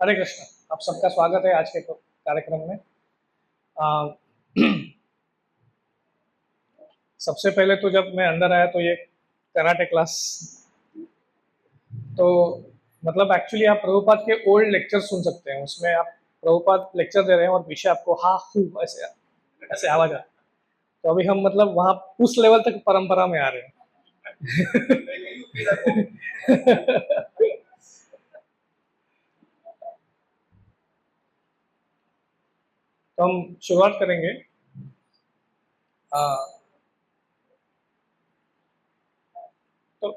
हरे कृष्ण। आप सबका स्वागत है आज के कार्यक्रम में। आ, सबसे पहले तो जब मैं अंदर आया तो ये कराटे क्लास, तो मतलब एक्चुअली आप प्रभुपाद के ओल्ड लेक्चर सुन सकते हैं। उसमें आप प्रभुपाद लेक्चर दे रहे हैं और पीछे आपको हा हू ऐसे ऐसे आवाज आ रही है। तो अभी हम मतलब वहाँ उस लेवल तक परंपरा में आ रहे हैं। तो हम शुरुआत करेंगे। आ, तो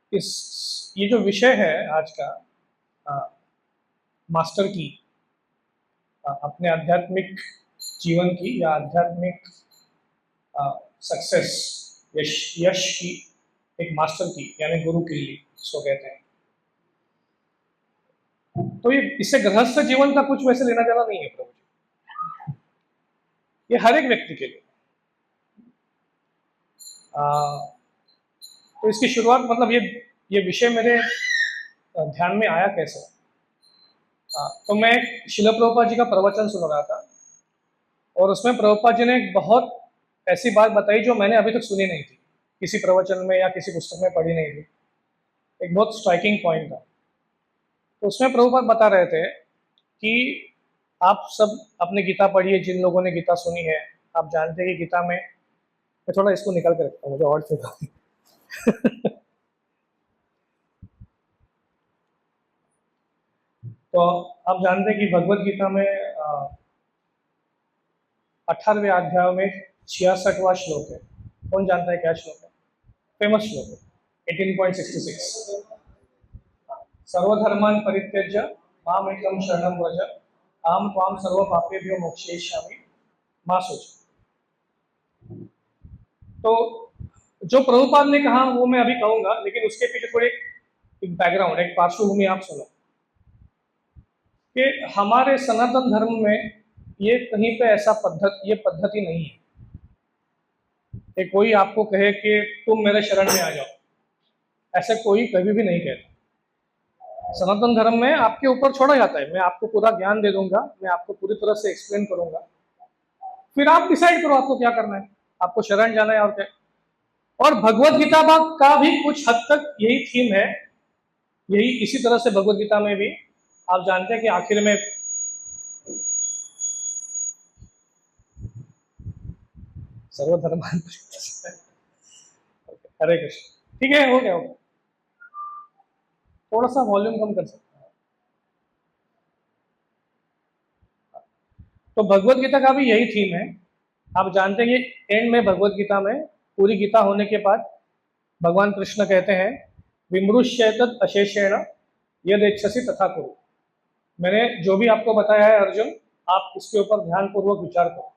ये जो विषय है आज का, आ, मास्टर की, अपने आध्यात्मिक जीवन की या आध्यात्मिक सक्सेस, यश यश की, एक मास्टर की यानी गुरु के लिए इसको कहते हैं। तो ये इससे गृहस्थ जीवन का कुछ वैसे लेना देना नहीं है प्रभु जी, ये हर एक व्यक्ति के लिए। तो इसकी शुरुआत मतलब ये विषय मेरे ध्यान में आया कैसे। तो मैं शिला प्रभुपाद जी का प्रवचन सुन रहा था और उसमें प्रभुपाद जी ने एक बहुत ऐसी बात बताई जो मैंने अभी तक सुनी नहीं थी, किसी प्रवचन में या किसी पुस्तक में पढ़ी नहीं थी। एक बहुत स्ट्राइकिंग पॉइंट था। तो उसमें प्रभुपाद बता रहे थे कि आप सब अपने गीता पढ़िए, जिन लोगों ने गीता सुनी है आप जानते हैं कि गीता में, मैं थोड़ा इसको निकाल कर रखता हूँ, मुझे और से तो आप जानते हैं कि भगवत गीता में 18वें अध्याय में 66वां श्लोक है। कौन जानता है क्या श्लोक है? फेमस श्लोक है 18.66। सर्वधर्मान् परित्यज्य मामेकं शरणं व्रज अहं त्वां सर्व पापेभ्यो मोक्षयिष्यामि मा शुच। तो जो प्रभुपाद ने कहा वो मैं अभी कहूंगा, लेकिन उसके पीछे थोड़ी एक बैकग्राउंड, एक पार्श्वभूमि आप सुनो कि हमारे सनातन धर्म में ये कहीं पे ऐसा ये पद्धति नहीं है कि कोई आपको कहे कि तुम मेरे शरण में आ जाओ। ऐसे कोई कभी भी नहीं कहता। सनातन धर्म में आपके ऊपर छोड़ा जाता है, मैं आपको पूरा ज्ञान दे दूंगा, मैं आपको पूरी तरह से एक्सप्लेन करूंगा, फिर आप डिसाइड करो आपको क्या करना है, आपको शरण जाना है और क्या। और भगवत गीता का भी कुछ हद तक यही थीम है। यही इसी तरह से भगवत गीता में भी आप जानते हैं कि आखिर में सर्वधर्म हरे कृष्ण, ठीक है, हो गया, थोड़ा सा वॉल्यूम कम कर सकते हैं। तो भगवत गीता का भी यही थीम है। आप जानते हैं कि एंड में भगवत गीता में, पूरी गीता होने के बाद भगवान कृष्ण कहते हैं विमृश्येतद् अशेषेण यदेच्छसि तथा कुरु। मैंने जो भी आपको बताया है अर्जुन, आप इसके ऊपर ध्यान पूर्वक विचार करो।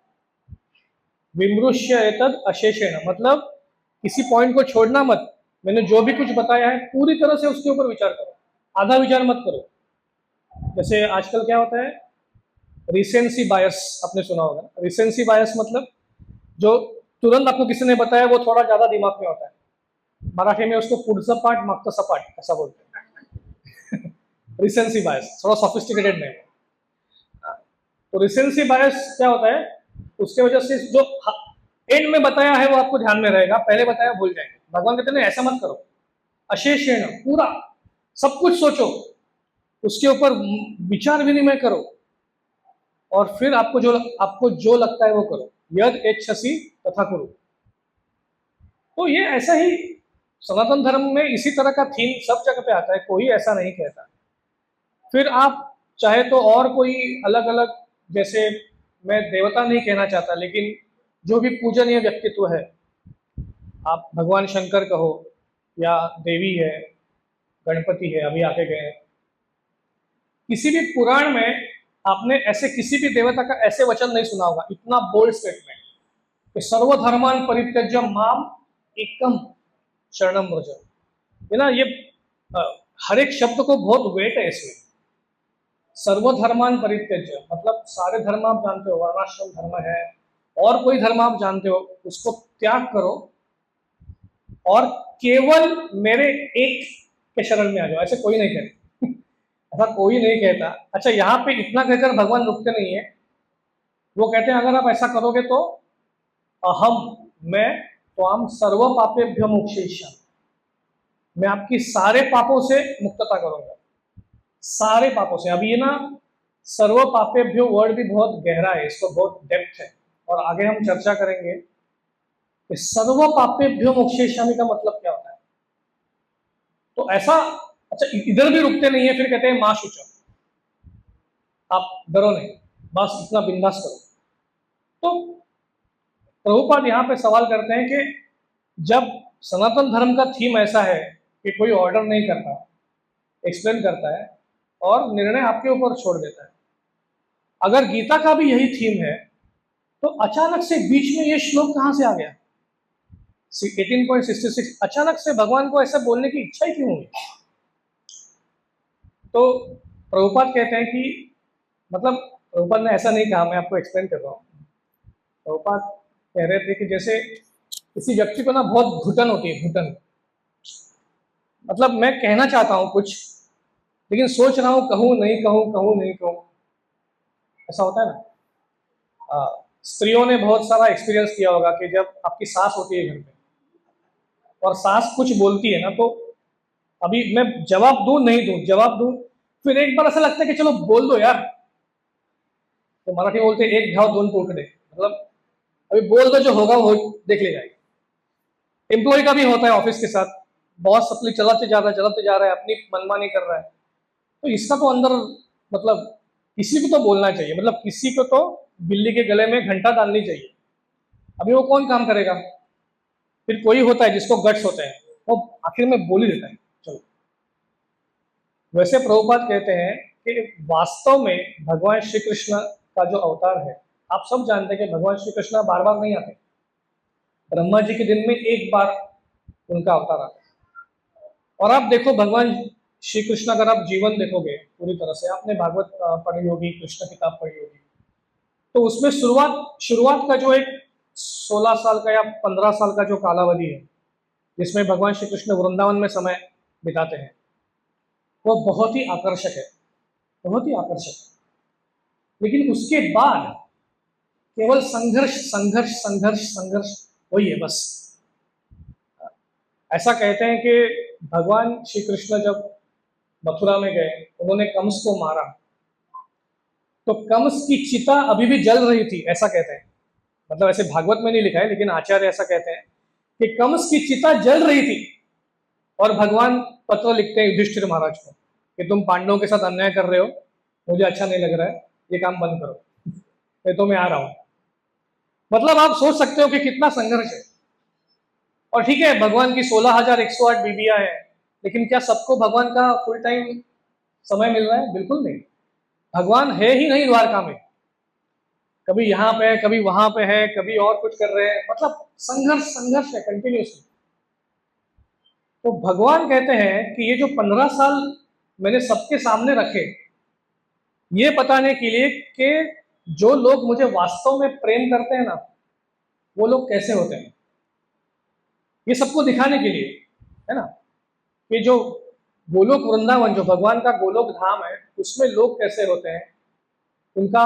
विमृश्येतद् अशेषेण मतलब किसी पॉइंट को छोड़ना मत। मैंने जो भी कुछ बताया है पूरी तरह से उसके ऊपर विचार करो, आधा विचार मत करो। जैसे आजकल क्या होता है, रिसेंसी बायस, आपने सुना होगा। रिसेंसी बायस मतलब जो तुरंत आपको किसी ने बताया वो थोड़ा ज्यादा दिमाग में होता है। मराठी में उसको पुढचं पाठ मागचं सपाट ऐसा बोलते हैं। रिसेंसी बायस थोड़ा सोफिस्टिकेटेड नेम है। तो रिसेंसी बायस क्या होता है, उसके वजह से जो एंड में बताया है वो आपको ध्यान में रहेगा, पहले बताया भूल जाएंगे। भगवान कहते हैं ऐसा मत करो, अशेषेण पूरा सब कुछ सोचो, उसके ऊपर विचार विनिमय करो और फिर आपको जो लगता है वो करो। यद इच्छसि तथा करो। तो ये ऐसा ही सनातन धर्म में इसी तरह का थीम सब जगह पे आता है, कोई ऐसा नहीं कहता। फिर आप चाहे तो और कोई अलग अलग, जैसे मैं देवता नहीं कहना चाहता, लेकिन जो भी पूजनीय व्यक्तित्व है, आप भगवान शंकर कहो या देवी है, गणपति है अभी आके गए हैं, किसी भी पुराण में आपने ऐसे किसी भी देवता का ऐसे वचन नहीं सुना होगा, इतना बोल्ड स्टेटमेंट कि सर्वधर्मान परित्यज्य माम एकम शरणम व्रज। ये ना, ये हर एक शब्द को बहुत वेट है इसमें। सर्वधर्मान परित्यज्य मतलब सारे धर्म आप जानते हो, वर्णाश्रम धर्म है और कोई धर्म आप जानते हो, उसको त्याग करो और केवल मेरे एक के शरण में आ जाओ। ऐसे कोई नहीं कहता, ऐसा कोई नहीं कहता। अच्छा, यहाँ पे इतना कहकर भगवान रुकते नहीं है, वो कहते हैं अगर आप ऐसा करोगे तो अहम, मैं त्वाम सर्व पापेभ्यो मोक्षयिष्यामि, मैं आपकी सारे पापों से मुक्तता करूंगा, सारे पापों से। अब ये ना सर्व पापेभ्यो वर्ड भी बहुत गहरा है, इसको बहुत डेप्थ है, और आगे हम चर्चा करेंगे कि सर्व पापेभ्यो मोक्षयिष्यामि का मतलब क्या होता है। तो ऐसा, अच्छा इधर भी रुकते नहीं है, फिर कहते हैं मां शुचो, आप डरो नहीं, बस इतना बिंदास करो। तो प्रभुपाद यहाँ पे सवाल करते हैं कि जब सनातन धर्म का थीम ऐसा है कि कोई ऑर्डर नहीं करता, एक्सप्लेन करता है और निर्णय आपके ऊपर छोड़ देता है, अगर गीता का भी यही थीम है तो अचानक से बीच में ये श्लोक कहाँ से आ गया? 18.66, अचानक से भगवान को ऐसा बोलने की इच्छा ही क्यों हुई? तो प्रभुपाद कहते हैं कि मतलब प्रभुपाद ने ऐसा नहीं कहा, मैं आपको एक्सप्लेन कर रहा हूँ। प्रभुपाद कह रहे थे कि जैसे किसी व्यक्ति को ना बहुत घुटन होती है, घुटन, मतलब मैं कहना चाहता हूँ कुछ लेकिन सोच रहा हूँ कहूँ नहीं कहूँ, कहूँ नहीं कहूँ, ऐसा होता है ना। स्त्रियों ने बहुत सारा एक्सपीरियंस किया होगा कि जब आपकी सास होती है घर पे और सास कुछ बोलती है ना, तो अभी मैं जवाब दूं नहीं दूं, जवाब दूं, फिर एक बार ऐसा लगता है कि चलो बोल दो यार, तो मराठी बोलते हैं एक घाव दोन पोकड़े, मतलब अभी बोल दो, जो होगा वो देख ले जाएगी। एम्प्लॉय का भी होता है ऑफिस के साथ, बॉस अपनी चलाते जा रहा है, अपनी मनमानी कर रहा है, तो इसका तो अंदर मतलब किसी को तो बोलना चाहिए, मतलब किसी को तो बिल्ली के गले में घंटा डालनी चाहिए। अभी वो कौन काम करेगा? फिर कोई होता है जिसको गट्स होते हैं, वो आखिर में बोल ही देता है चलो। वैसे प्रभुपाद कहते हैं कि वास्तव में भगवान श्री कृष्ण का जो अवतार है, आप सब जानते हैं कि भगवान श्री कृष्ण बार बार नहीं आते, ब्रह्मा जी के दिन में एक बार उनका अवतार आता है। और आप देखो भगवान श्री कृष्ण, अगर आप जीवन देखोगे पूरी तरह से, आपने भागवत पढ़ी होगी, कृष्ण किताब पढ़ी होगी, तो उसमें शुरुआत का जो एक 16 साल का या 15 साल का जो कालावधि है जिसमें भगवान श्री कृष्ण वृंदावन में समय बिताते हैं, वो बहुत ही आकर्षक है, बहुत ही आकर्षक है। लेकिन उसके बाद केवल संघर्ष संघर्ष संघर्ष संघर्ष वही है बस। ऐसा कहते हैं कि भगवान श्री कृष्ण जब मथुरा में गए, उन्होंने कंस को मारा, तो कंस की चिता अभी भी जल रही थी, ऐसा कहते हैं। मतलब ऐसे भागवत में नहीं लिखा है, लेकिन आचार्य ऐसा कहते हैं कि कंस की चिता जल रही थी और भगवान पत्र लिखते हैं युधिष्ठिर महाराज को कि तुम पांडवों के साथ अन्याय कर रहे हो, मुझे अच्छा नहीं लग रहा है, ये काम बंद करो, नहीं तो मैं आ रहा हूं। मतलब आप सोच सकते हो कि कितना संघर्ष है। और ठीक है, भगवान की 16,108 बीबियां हैं, लेकिन क्या सबको भगवान का फुल टाइम समय मिल रहा है? बिल्कुल नहीं। भगवान है ही नहीं द्वारका में, कभी यहाँ पे है, कभी वहां पे है, कभी और कुछ कर रहे हैं, मतलब संघर्ष संघर्ष है कंटिन्यूसली। तो भगवान कहते हैं कि ये जो 15 साल मैंने सबके सामने रखे, ये बताने के लिए कि जो लोग मुझे वास्तव में प्रेम करते हैं ना, वो लोग कैसे होते हैं, ये सबको दिखाने के लिए, है ना। ये जो गोलोक वृंदावन, जो भगवान का गोलोक धाम है, उसमें लोग कैसे होते हैं, उनका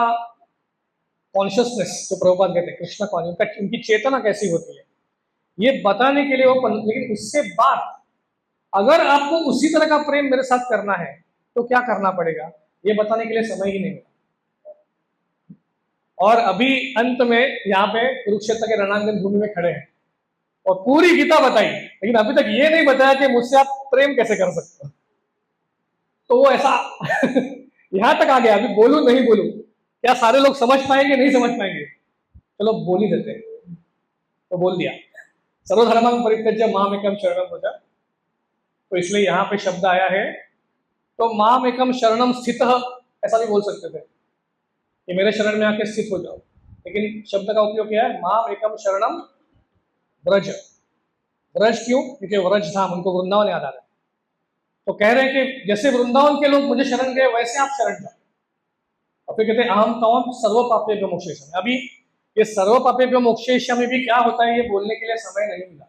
कॉन्शियसनेस, जो प्रभुपाद कहते हैं कृष्ण कॉन्शियस, उनकी चेतना कैसी होती है, ये बताने के लिए वो लेकिन उससे बाद अगर आपको उसी तरह का प्रेम मेरे साथ करना है तो क्या करना पड़ेगा, ये बताने के लिए समय ही नहीं मिला। और अभी अंत में यहाँ पे कुरुक्षेत्र के रणांगन भूमि में खड़े हैं और पूरी गीता बताई, लेकिन अभी तक ये नहीं बताया कि मुझसे आप प्रेम कैसे कर सकते हो। तो वो ऐसा यहां तक आ गया, अभी बोलू नहीं बोलू, क्या सारे लोग समझ पाएंगे? नहीं समझ पाएंगे, चलो बोल ही देते हैं। तो बोल दिया, सर्वधर्मां परित्यज्य माम एकम शरणम व्रज, तो इसलिए यहाँ पे शब्द आया है। तो माम एकम शरणम स्थित, ऐसा भी बोल सकते थे कि मेरे शरण में आके स्थित हो जाओ, लेकिन शब्द का उपयोग किया है माम एकम शरणम व्रज। व्रज क्यों? क्योंकि व्रज धाम, उनको वृंदावन याद आ रहा है। तो कह रहे हैं कि जैसे वृंदावन के लोग मुझे शरण गए, वैसे आप शरण जाओ। और फिर कहते हैं अहम तवम सर्व पापेभ्यो मोक्षयिष्यामि। अभी ये सर्व पापेभ्यो मोक्षयिष्यामि भी क्या होता है, ये बोलने के लिए समय नहीं मिला,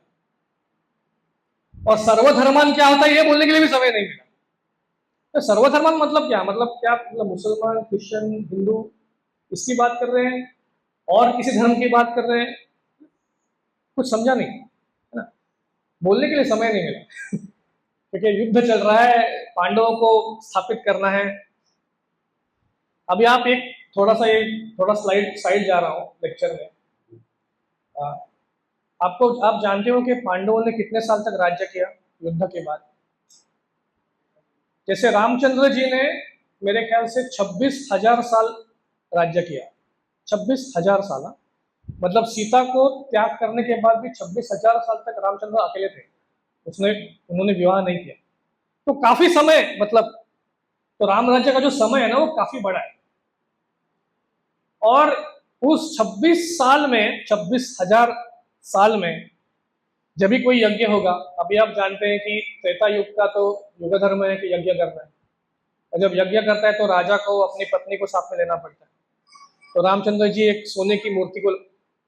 और सर्वधर्मान क्या होता है, ये बोलने के लिए भी समय नहीं मिला। तो सर्वधर्म मतलब क्या, मतलब मुसलमान, क्रिश्चियन, हिंदू, इसकी बात कर रहे हैं और किसी धर्म की बात कर रहे हैं? कुछ समझा नहीं, है ना? बोलने के लिए समय नहीं मिला क्योंकि युद्ध चल रहा है, पांडवों को स्थापित करना है। अभी आप एक थोड़ा स्लाइड साइड जा रहा हूँ लेक्चर में। आ, आप जानते हो कि पांडवों ने कितने साल तक राज्य किया युद्ध के बाद? जैसे रामचंद्र जी ने मेरे ख्याल से 26,000 साल राज्य किया। 26,000 साल, हाँ। मतलब सीता को त्याग करने के बाद भी 26,000 साल तक रामचंद्र अकेले थे, उन्होंने विवाह नहीं किया। तो काफी समय, मतलब तो राम राज्य का जो समय है ना वो काफी बड़ा है। और उस 26,000 साल में जब भी कोई यज्ञ होगा, अभी आप जानते हैं कि त्रेता युग का तो युग धर्म है कि यज्ञ करना है, और जब यज्ञ करता है तो राजा को अपनी पत्नी को साथ में लेना पड़ता है। तो रामचंद्र जी एक सोने की मूर्ति को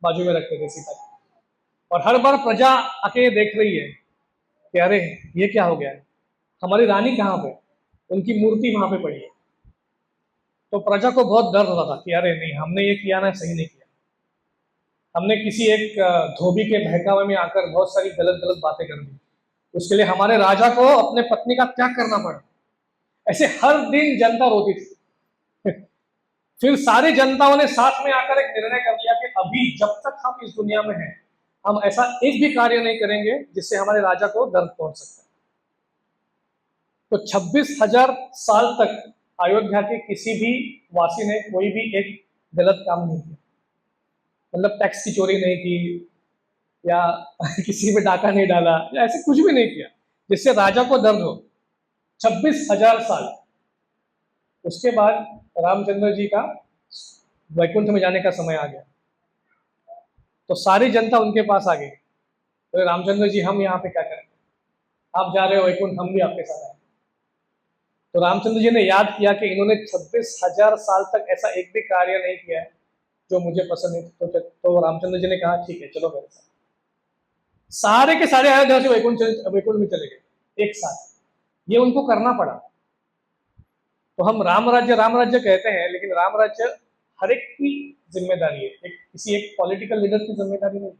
बाजू में रखते थे सीता जी, और हर बार प्रजा आके देख रही है कि अरे ये क्या हो गया है, हमारी रानी कहाँ पे, उनकी मूर्ति वहां पे पड़ी है। तो प्रजा को बहुत दर्द होता था कि अरे नहीं, हमने ये किया ना, सही नहीं किया, हमने किसी एक धोबी के बहकावे में आकर बहुत सारी गलत गलत बातें कर दी, उसके लिए हमारे राजा को अपने पत्नी का त्याग करना पड़ा। ऐसे हर दिन जनता रोती थी फिर सारी जनताओं ने साथ में आकर एक निर्णय कर लिया कि अभी जब तक हम इस दुनिया में हैं, हम ऐसा एक भी कार्य नहीं करेंगे जिससे हमारे राजा को दर्द पहुंच सकता है। तो 26,000 साल तक अयोध्या के किसी भी वासी ने कोई भी एक गलत काम नहीं किया, मतलब टैक्स की चोरी नहीं की या किसी में डाका नहीं डाला या ऐसे कुछ भी नहीं किया जिससे राजा को दर्द हो। 26,000 साल। उसके बाद रामचंद्र जी का वैकुंठ में जाने का समय आ गया, तो सारी जनता उनके पास आ गई। तो रामचंद्र जी, हम यहाँ पे क्या करें, आप जा रहे हो वैकुंठ, हम भी आपके साथ आए। तो रामचंद्र जी ने याद किया कि इन्होंने 26,000 साल तक ऐसा एक भी कार्य नहीं किया है जो मुझे पसंद नहीं। तो रामचंद्र जी ने कहा ठीक है, चलो मेरे साथ। सारे के सारे अयोध्या से वैकुंठ में चले गए एक साथ। ये उनको करना पड़ा। तो हम राम राज्य कहते हैं, लेकिन राम राज्य हर एक की जिम्मेदारी है, किसी एक पॉलिटिकल लीडर की जिम्मेदारी नहीं।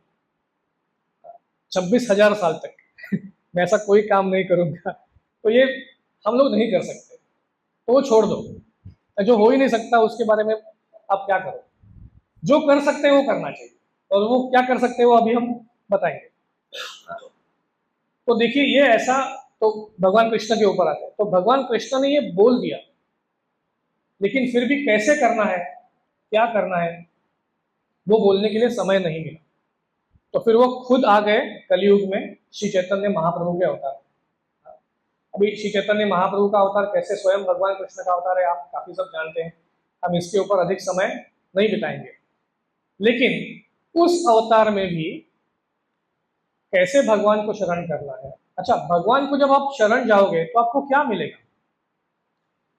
26,000 साल तक मैं ऐसा कोई काम नहीं करूंगा, तो ये हम लोग नहीं कर सकते, तो वो छोड़ दो। जो हो ही नहीं सकता उसके बारे में आप क्या करो, जो कर सकते हैं वो करना चाहिए, और वो क्या कर सकते हैं वो अभी हम बताएंगे। तो देखिए ये ऐसा, तो भगवान कृष्ण के ऊपर आते हैं। तो भगवान कृष्ण ने ये बोल दिया, लेकिन फिर भी कैसे करना है, क्या करना है, वो बोलने के लिए समय नहीं मिला। तो फिर वो खुद आ गए कलयुग में, श्री चैतन्य महाप्रभु के अवतार। अभी श्री चैतन्य महाप्रभु का अवतार कैसे स्वयं भगवान कृष्ण का अवतार है आप काफी सब जानते हैं, हम इसके ऊपर अधिक समय नहीं बिताएंगे। लेकिन उस अवतार में भी कैसे भगवान को शरण करना है। अच्छा, भगवान को जब आप शरण जाओगे तो आपको क्या मिलेगा,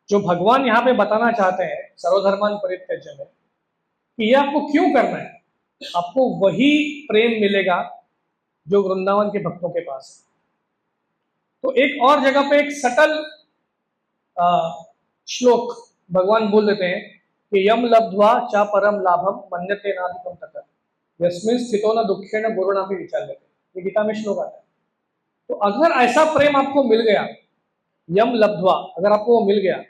जो भगवान यहाँ पे बताना चाहते हैं सर्वधर्मान परित्यज्य में, कि ये आपको क्यों करना है। आपको वही प्रेम मिलेगा जो वृंदावन के भक्तों के पास है। तो एक और जगह पे एक सटल श्लोक भगवान बोल देते हैं कि यम लब्ध्वा चा परम लाभम मन्यते नाधिकम तक यस्मिन् स्थितो न दुखेन गुरुणापि विचाल्यते। ये गीता में श्लोक आता है। तो अगर ऐसा प्रेम आपको मिल गया, यम लब्ध्वा, अगर आपको वो मिल गया,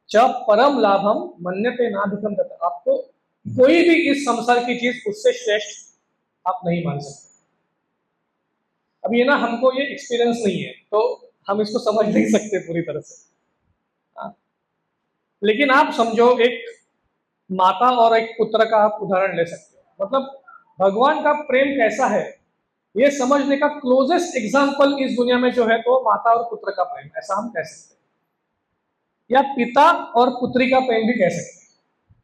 च परम लाभम मन्यते नाधिकम तक, आपको कोई भी इस संसार की चीज उससे श्रेष्ठ आप नहीं मान सकते। अब ये ना हमको ये एक्सपीरियंस नहीं है तो हम इसको समझ नहीं सकते पूरी तरह से। लेकिन आप समझो एक माता और एक पुत्र का आप उदाहरण ले सकते हो। मतलब भगवान का प्रेम कैसा है ये समझने का क्लोजेस्ट एग्जाम्पल इस दुनिया में जो है तो माता और पुत्र का प्रेम, ऐसा हम कह सकते हैं, या पिता और पुत्री का प्रेम भी कह सकते हैं।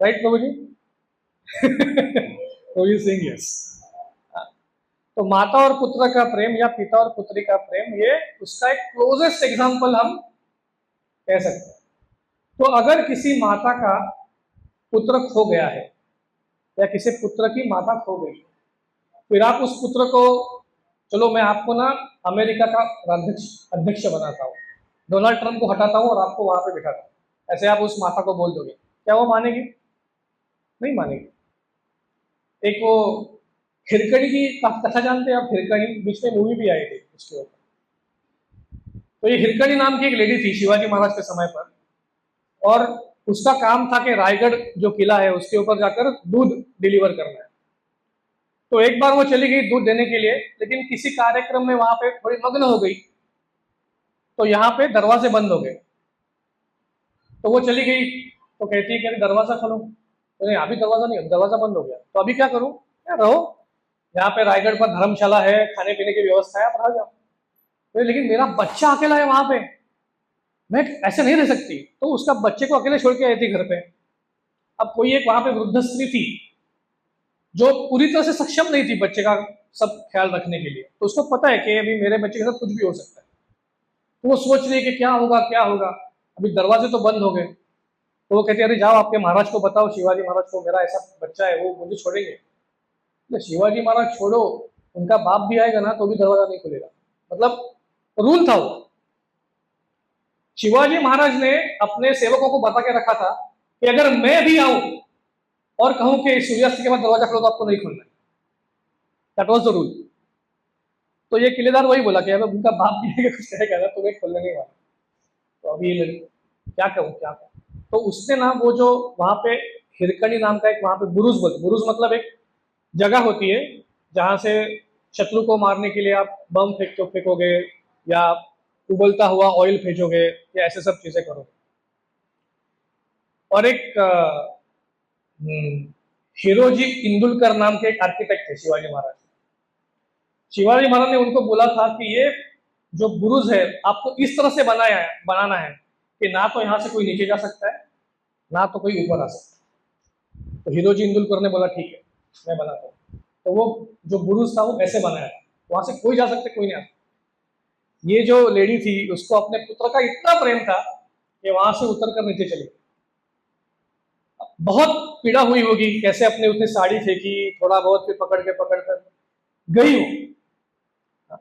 राइट प्रभु जी? तो यू सेइंग यस। तो माता और पुत्र का प्रेम या पिता और पुत्री का प्रेम, ये उसका एक क्लोजेस्ट एग्जाम्पल हम कह सकते हैं। तो अगर किसी माता का पुत्र खो गया है या किसी पुत्र की माता खो गई, फिर आप उस पुत्र को, चलो मैं आपको ना अमेरिका का अध्यक्ष बनाता हूँ, डोनाल्ड ट्रंप को हटाता हूँ और आपको वहां पे बिठाता हूँ, ऐसे आप उस माता को बोल दोगे, क्या वो मानेगी? नहीं मानेगी। एक वो हिरकणी की कथा जानते हैं आप? हिरकणी, बीच में मूवी भी आई थी उसके ऊपर। तो ये हिरकणी नाम की एक लेडी थी शिवाजी महाराज के समय पर, और उसका काम था कि रायगढ़ जो किला है उसके ऊपर जाकर दूध डिलीवर करना है। तो एक बार वो चली गई दूध देने के लिए, लेकिन किसी कार्यक्रम में वहां पे थोड़ी मग्न हो गई, तो यहाँ पे दरवाजे बंद हो गए। तो वो चली गई, तो कहती है कि अभी दरवाजा खोलो, तो नहीं अभी दरवाजा नहीं, दरवाजा बंद हो गया, तो अभी क्या करूं? क्या रहो, यहाँ पे रायगढ़ पर धर्मशाला है, खाने पीने की व्यवस्था है, आप रह जाओ। तो लेकिन मेरा बच्चा अकेला है वहां पे, मैं ऐसे नहीं रह सकती। तो उसका बच्चे को अकेले छोड़ के आई थी घर पे। अब कोई एक वहां पे वृद्ध स्त्री थी जो पूरी तरह से सक्षम नहीं थी बच्चे का सब ख्याल रखने के लिए, तो उसको पता है कि अभी मेरे बच्चे के साथ कुछ भी हो सकता है। तो वो सोच रही है कि क्या होगा क्या होगा, अभी दरवाजे तो बंद हो गए। तो वो कहती है अरे जाओ आपके महाराज को बताओ, शिवाजी महाराज को, मेरा ऐसा बच्चा है, वो मुझे छोड़ेंगे। तो शिवाजी महाराज छोड़ो, उनका बाप भी आएगा ना तो भी दरवाजा नहीं खुलेगा। मतलब रूल था वो। शिवाजी महाराज ने अपने सेवकों को बता के रखा था कि अगर मैं भी आऊं और कहूं कि सूर्यास्त के बाद दरवाजा खोलो तो आपको नहीं खोलना है। That was the rule. तो ये किलेदार वही बोला कि अगर उनका बाप भी है कुछ कहेगा ना तो मैं खोलने नहीं वाला। तो अभी ये क्या कहूँ क्या कहूँ। तो उसने ना वो जो वहां पे हिरकणी नाम का एक वहां पे बुरुज मतलब एक जगह होती है जहां से शत्रु को मारने के लिए आप बम फेंकोगे या उबलता हुआ ऑयल फेंकोगे या ऐसे सब चीजें करोगे। और एक हिरोजी इंदुलकर नाम के एक आर्किटेक्ट थे शिवाजी महाराज। शिवाजी महाराज ने उनको बोला था कि ये जो बुरुज है आपको इस तरह से बनाना है कि ना तो यहाँ से कोई नीचे जा सकता है ना तो कोई ऊपर आ सकता है। तो हिरोजी इंदुलकर ने बोला ठीक है मैं बनाता हूँ। तो वो जो बुरुज था वो ऐसे बनाया था, वहां से कोई जा सकते कोई नहीं आ सकता। ये जो लेडी थी उसको अपने पुत्र का इतना प्रेम था कि वहां से उतर कर नीचे चली, बहुत पीड़ा हुई होगी, कैसे अपने उसने साड़ी फेंकी, थोड़ा बहुत फिर पकड़ कर गई हो।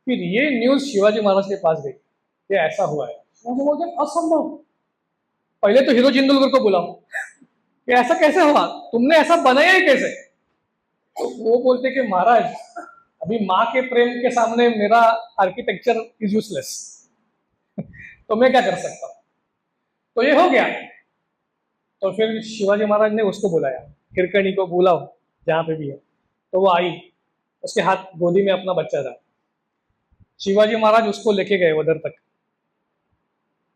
फिर ये न्यूज शिवाजी महाराज के पास गई कि ऐसा हुआ है। शिवाजी बोलते असंभव, पहले तो हीरो जिंदुलकर को बुलाओ कि ऐसा कैसे हुआ, तुमने ऐसा बनाया ही कैसे? तो वो बोलते कि महाराज अभी माँ के प्रेम के सामने मेरा आर्किटेक्चर इज यूजलेस तो मैं क्या कर सकता हूँ। तो ये हो गया। तो फिर शिवाजी महाराज ने उसको बुलाया, हिरकणी को बुलाओ जहाँ पे भी है। तो वो आई, उसके हाथ गोदी में अपना बच्चा था। शिवाजी महाराज उसको लेके गए उधर तक,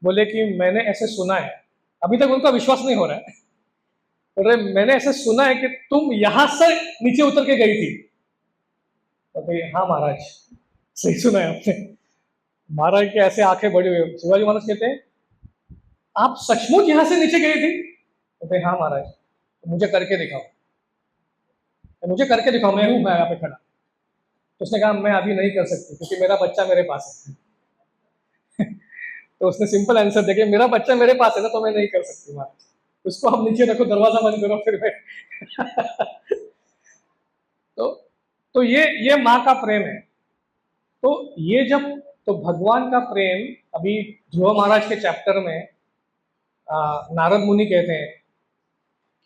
बोले कि मैंने ऐसे सुना है, अभी तक उनका विश्वास नहीं हो रहा है, बोल रहे मैंने ऐसे सुना है कि तुम यहां से नीचे उतर के गई थी। तो हाँ महाराज सही सुना है आपने। महाराज के ऐसे आंखें बड़ी हुई। शिवाजी महाराज कहते हैं आप सचमुच यहां से नीचे गई थी? तो हाँ महाराज, तो मुझे करके दिखाओ, मुझे करके दिखाओ, मैं हूं मैं यहाँ पे खड़ा। तो उसने कहा मैं अभी नहीं कर सकती क्योंकि मेरा बच्चा मेरे पास है तो उसने सिंपल आंसर देके मेरा बच्चा मेरे पास है ना तो मैं नहीं कर सकती महाराज, उसको आप नीचे रखो, दरवाजा बंद करो फिर मैं तो ये माँ का प्रेम है। तो ये जब तो भगवान का प्रेम, अभी ध्रुव महाराज के चैप्टर में नारद मुनि कहते हैं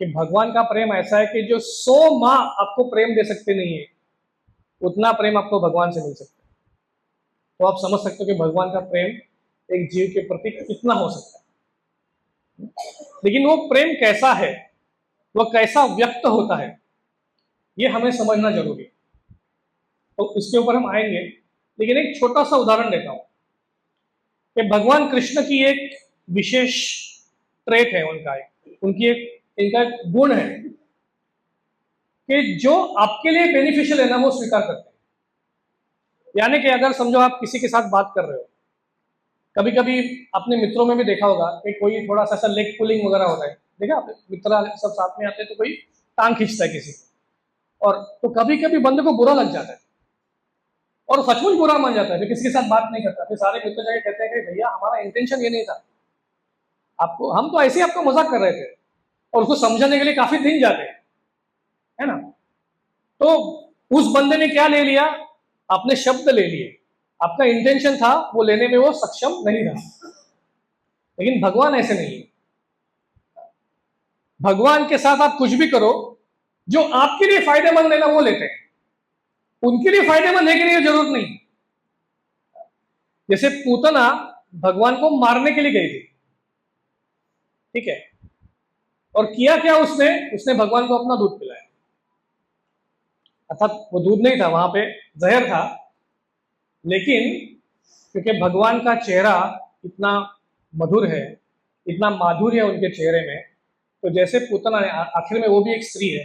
कि भगवान का प्रेम ऐसा है कि जो 100 माँ आपको प्रेम दे सकते नहीं है उतना प्रेम आपको भगवान से मिल सकता है। तो आप समझ सकते हो कि भगवान का प्रेम एक जीव के प्रति कितना हो सकता है। लेकिन वो प्रेम कैसा है, वह कैसा व्यक्त होता है, ये हमें समझना जरूरी है। तो इसके ऊपर हम आएंगे, लेकिन एक छोटा सा उदाहरण देता हूं कि भगवान कृष्ण की एक विशेष ट्रेट है, उनकी एक इनका एक गुण है कि जो आपके लिए बेनिफिशियल है ना वो स्वीकार करते हैं। यानी कि अगर समझो आप किसी के साथ बात कर रहे हो, कभी कभी अपने मित्रों में भी देखा होगा कि कोई थोड़ा सा लेग पुलिंग वगैरह होता है, देखा आपने, मित्र सब साथ में आते हैं तो कोई टांग खींचता है किसी को, और तो कभी कभी बंदे को बुरा लग जाता है और सचमुच बुरा मान जाता है, फिर किसी के साथ बात नहीं करता, फिर सारे मित्र जाके कहते हैं कि भैया हमारा इंटेंशन ये नहीं था, आपको हम तो ऐसे ही आपको मजाक कर रहे थे, और उसको समझाने के लिए काफी दिन जाते हैं, है ना। तो उस बंदे ने क्या ले लिया, अपने शब्द ले लिए, आपका इंटेंशन था, वो लेने में वो सक्षम नहीं था। लेकिन भगवान ऐसे नहीं है। भगवान के साथ आप कुछ भी करो, जो आपके लिए फायदेमंद है ना वो लेते हैं, उनके लिए फायदेमंद है कि नहीं जरूरत नहीं। जैसे पूतना भगवान को मारने के लिए गई थी, ठीक है, और किया क्या उसने? उसने भगवान को अपना दूध पिलाया, अर्थात वो दूध नहीं था, वहां पे जहर था, लेकिन क्योंकि भगवान का चेहरा इतना मधुर है, इतना माधुर्य है उनके चेहरे में, तो जैसे पूतना ने, आखिर में वो भी एक स्त्री है,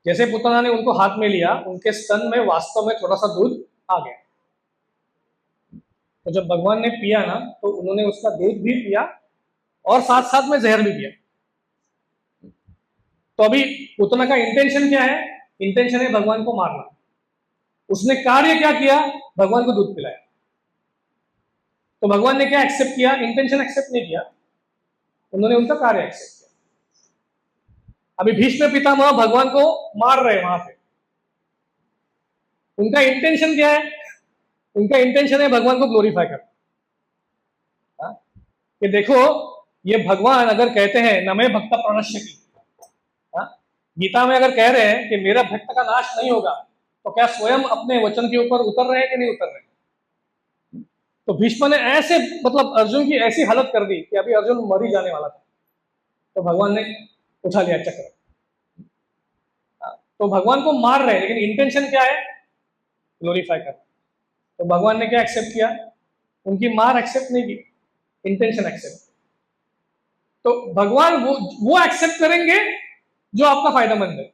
जैसे पूतना ने उनको हाथ में लिया, उनके स्तन में वास्तव में थोड़ा सा दूध आ गया। तो जब भगवान ने पिया ना, तो उन्होंने उसका दूध भी पिया और साथ साथ में जहर भी पिया। तो अभी पूतना का इंटेंशन क्या है? इंटेंशन है भगवान को मारना। उसने कार्य क्या किया? भगवान को दूध पिलाया। तो भगवान ने क्या एक्सेप्ट किया? इंटेंशन एक्सेप्ट नहीं किया, उन्होंने उनका कार्य एक्सेप्ट किया। अभी भीष्म पितामह भगवान को मार रहे वहां पे, उनका इंटेंशन क्या है? उनका इंटेंशन है भगवान को ग्लोरीफाई करना, कि देखो ये भगवान अगर कहते हैं न मैं भक्त प्रणश्यति, गीता में अगर कह रहे हैं कि मेरा भक्त का नाश नहीं होगा, तो क्या स्वयं अपने वचन के ऊपर उतर रहे हैं कि नहीं उतर रहे? तो भीष्म ने ऐसे, मतलब अर्जुन की ऐसी हालत कर दी कि अभी अर्जुन मर ही जाने वाला था, तो भगवान ने उठा लिया चक्र। तो भगवान को मार रहे हैं, लेकिन इंटेंशन क्या है? ग्लोरीफाई करना। तो भगवान ने क्या एक्सेप्ट किया? उनकी मार एक्सेप्ट नहीं की, इंटेंशन एक्सेप्ट। तो भगवान वो एक्सेप्ट करेंगे जो आपका फायदेमंद है।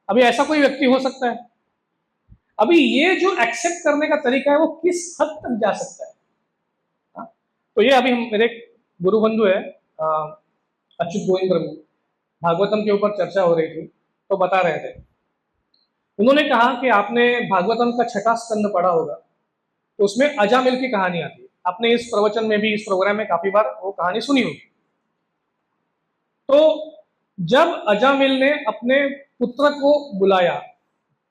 अभी ऐसा कोई व्यक्ति हो सकता है, अभी ये जो एक्सेप्ट करने का तरीका है वो किस हद तक जा सकता है? तो ये अभी मेरे गुरु बंधु है अच्युत गोविंद प्रभु, भागवतम के ऊपर चर्चा हो रही थी, तो बता रहे थे, उन्होंने कहा कि आपने भागवतम का 6वां स्कंद पढ़ा होगा, तो उसमें अजामिल की कहानी आती है। आपने इस प्रवचन में भी, इस प्रोग्राम में काफी बार वो कहानी सुनी होगी। तो जब अजामिल ने अपने पुत्र को बुलाया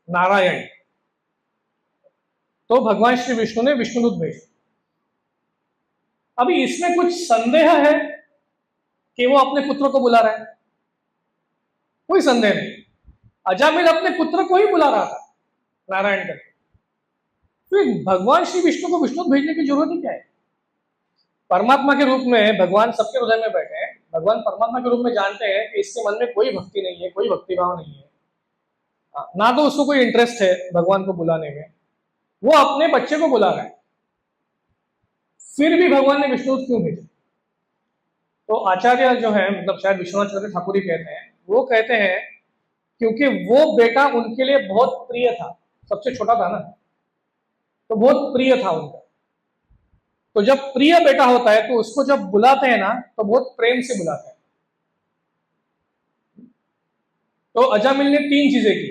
नारायण, तो भगवान श्री विष्णु ने विष्णुदूत भेजे। अभी इसमें कुछ संदेह है कि वो अपने पुत्र को बुला रहा है? कोई संदेह नहीं, अजामिल अपने पुत्र को ही बुला रहा था नारायण करके। फिर भगवान श्री विष्णु को विष्णुदूत भेजने की जरूरत ही क्या है? परमात्मा के रूप में भगवान सबके हृदय में बैठे हैं, भगवान परमात्मा के रूप में जानते हैं कि इसके मन में कोई भक्ति नहीं है, कोई भक्तिभाव नहीं है, ना तो उसको कोई इंटरेस्ट है भगवान को बुलाने में, वो अपने बच्चे को बुला रहा है, फिर भी भगवान ने विष्णुदूत क्यों भेजा? तो आचार्य जो है, मतलब शायद विश्वनाथ ठाकुर ही कहते हैं, वो कहते हैं क्योंकि वो बेटा उनके लिए बहुत प्रिय था, सबसे छोटा था ना, तो बहुत प्रिय था उनका। तो जब प्रिय बेटा होता है तो उसको जब बुलाते हैं ना, तो बहुत प्रेम से बुलाते हैं। तो अजामिल ने 3 चीजें की,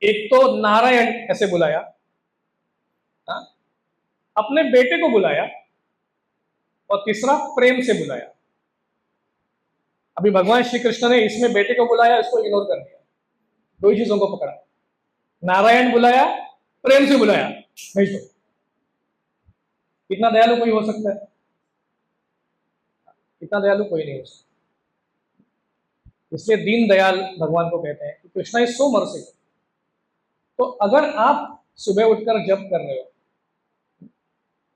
एक तो नारायण ऐसे बुलाया, अपने बेटे को बुलाया, और तीसरा प्रेम से बुलाया। अभी भगवान श्री कृष्ण ने इसमें बेटे को बुलाया, इसको इग्नोर कर दिया, 2 ही चीजों को पकड़ा, नारायण बुलाया, प्रेम से बुलाया, भेज दो। कितना दयालु कोई हो सकता है? इतना दयालु कोई नहीं हो सकता। इसलिए दीन दयाल भगवान को कहते हैं कि कृष्णा इज सो मर्सीफुल। तो अगर आप सुबह उठकर जप कर रहे हो,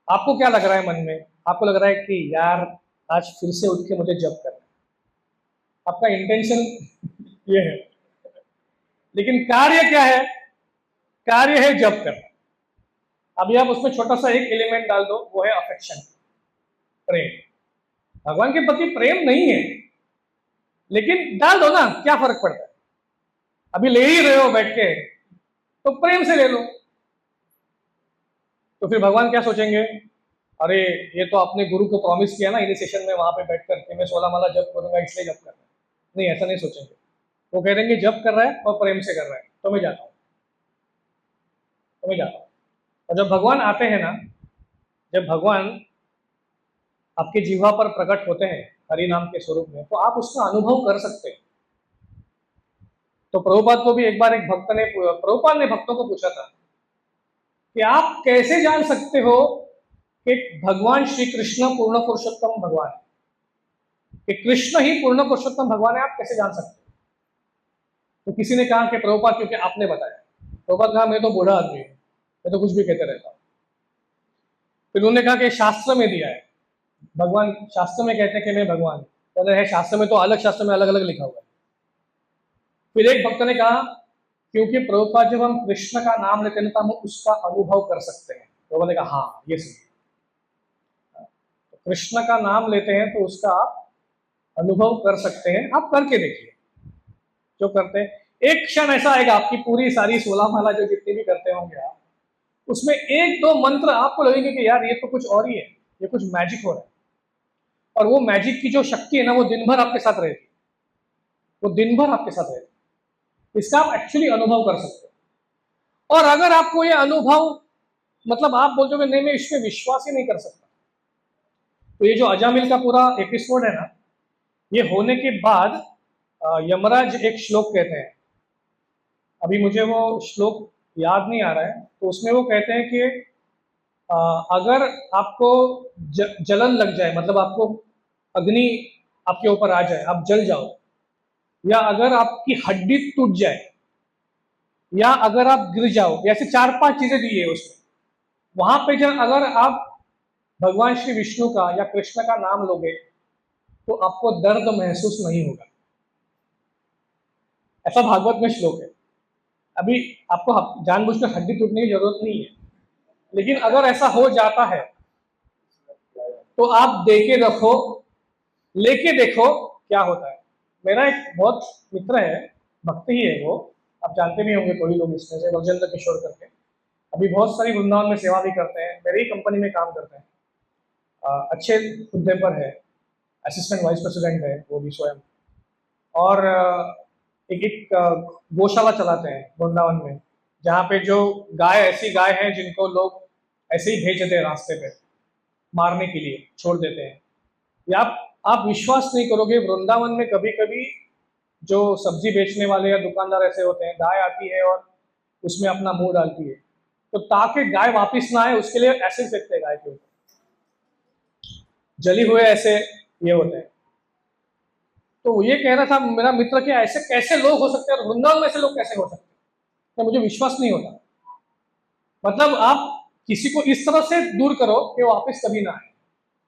आपको क्या लग रहा है मन में? आपको लग रहा है कि यार आज फिर से उठ के मुझे जप करना है, आपका इंटेंशन ये है, लेकिन कार्य क्या है? कार्य है जप करना। अभी आप उसमें छोटा सा एक एलिमेंट डाल दो, वो है अफेक्शन, प्रेम। भगवान के प्रति प्रेम नहीं है, लेकिन डाल दो ना, क्या फर्क पड़ता है? अभी ले ही रहे हो बैठ के, तो प्रेम से ले लो। तो फिर भगवान क्या सोचेंगे? अरे ये तो आपने गुरु को प्रॉमिस किया ना इनिशिएशन में, वहां पे बैठ करके मैं 16 माला जप करूंगा इसलिए जप कर रहा है। नहीं, ऐसा नहीं सोचेंगे। वो कह देंगे जप कर रहा है और प्रेम से कर रहा है, तो मैं जाता हूँ, तो मैं जाता हूँ। और जब भगवान आते हैं ना, जब भगवान आपके जीवा पर प्रकट होते हैं हरि नाम के स्वरूप में, तो आप उसका अनुभव कर सकते हैं। तो प्रभुपाद को भी एक बार एक भक्त ने, प्रभुपाद ने भक्तों को पूछा था कि आप कैसे जान सकते हो कि भगवान श्री कृष्ण पूर्ण पुरुषोत्तम भगवान है, कि कृष्ण ही पूर्ण पुरुषोत्तम भगवान है, आप कैसे जान सकते हो? तो किसी ने कहा कि प्रभुपाद क्योंकि आपने बताया। प्रभुपाद कहा मैं तो बूढ़ा आदमी हूँ, मैं तो कुछ भी कहते रहता हूँ। फिर उन्होंने कहा कि शास्त्र में दिया है, भगवान शास्त्र में कहते हैं कि मैं भगवान हूँ। तो है शास्त्र में तो अलग, शास्त्र में अलग अलग लिखा हुआ है। फिर एक भक्त ने कहा क्योंकि प्रभुपाद जब हम कृष्ण का नाम लेते हैं तो हम उसका अनुभव कर सकते हैं। तो उन्होंने कहा हाँ ये सही, तो कृष्ण का नाम लेते हैं तो उसका आप अनुभव कर सकते हैं। आप करके देखिए जो करते हैं। एक क्षण ऐसा आएगा, आपकी पूरी सारी 16 माला जो जितनी भी करते होंगे आप, उसमें एक दो मंत्र आपको लगेंगे कि यार ये तो कुछ और ही है, ये कुछ मैजिक हो रहा है। और वो मैजिक की जो शक्ति है ना, वो दिन भर आपके साथ रहेगी, वो दिन भर आपके साथ रहेगी। इसका आप एक्चुअली अनुभव कर सकते हो। और अगर आपको ये अनुभव मतलब आप बोलते हो नहीं मैं इसमें विश्वास ही नहीं कर सकता, तो ये जो अजामिल का पूरा एपिसोड है ना, ये होने के बाद यमराज एक श्लोक कहते हैं, अभी मुझे वो श्लोक याद नहीं आ रहा है, तो उसमें वो कहते हैं कि अगर आपको जलन लग जाए, मतलब आपको अग्नि आपके ऊपर आ जाए, आप जल जाओ, या अगर आपकी हड्डी टूट जाए, या अगर आप गिर जाओ, ऐसे 4-5 चीजें दी है उसमें। वहां पे जब अगर आप भगवान श्री विष्णु का या कृष्ण का नाम लोगे तो आपको दर्द महसूस नहीं होगा, ऐसा भागवत में श्लोक है। अभी आपको जानबूझकर हड्डी टूटने की जरूरत नहीं है, लेकिन अगर ऐसा हो जाता है तो आप देके रखो, लेके देखो क्या होता है। मेरा एक बहुत मित्र है, भक्त ही है वो, आप जानते भी होंगे कोई लोग इसमें से, राजेंद्र किशोर करके, अभी बहुत सारी वृंदावन में सेवा भी करते हैं, मेरी ही कंपनी में काम करते हैं, अच्छे हुद्दे पर है, असिस्टेंट वाइस प्रेसिडेंट है वो भी स्वयं। और एक एक गौशाला चलाते हैं वृंदावन में, जहाँ पे जो गाय, ऐसी गाय है जिनको लोग ऐसे ही भेज देते हैं रास्ते पे मारने के लिए, छोड़ देते हैं। या आप विश्वास नहीं करोगे, वृंदावन में कभी कभी जो सब्जी बेचने वाले या दुकानदार ऐसे होते हैं, गाय आती है और उसमें अपना मुंह डालती है, तो ताकि गाय वापिस ना आए उसके लिए एसिड फेंकते हैं गाय के ऊपर, जली हुए ऐसे ये होते हैं। तो ये कह रहा था मेरा मित्र कि ऐसे कैसे लोग हो सकते हैं, और वृंदावन में ऐसे लोग कैसे हो सकते हैं, तो मुझे विश्वास नहीं होता। मतलब आप किसी को इस तरह से दूर करो कि वो वापस कभी ना आए,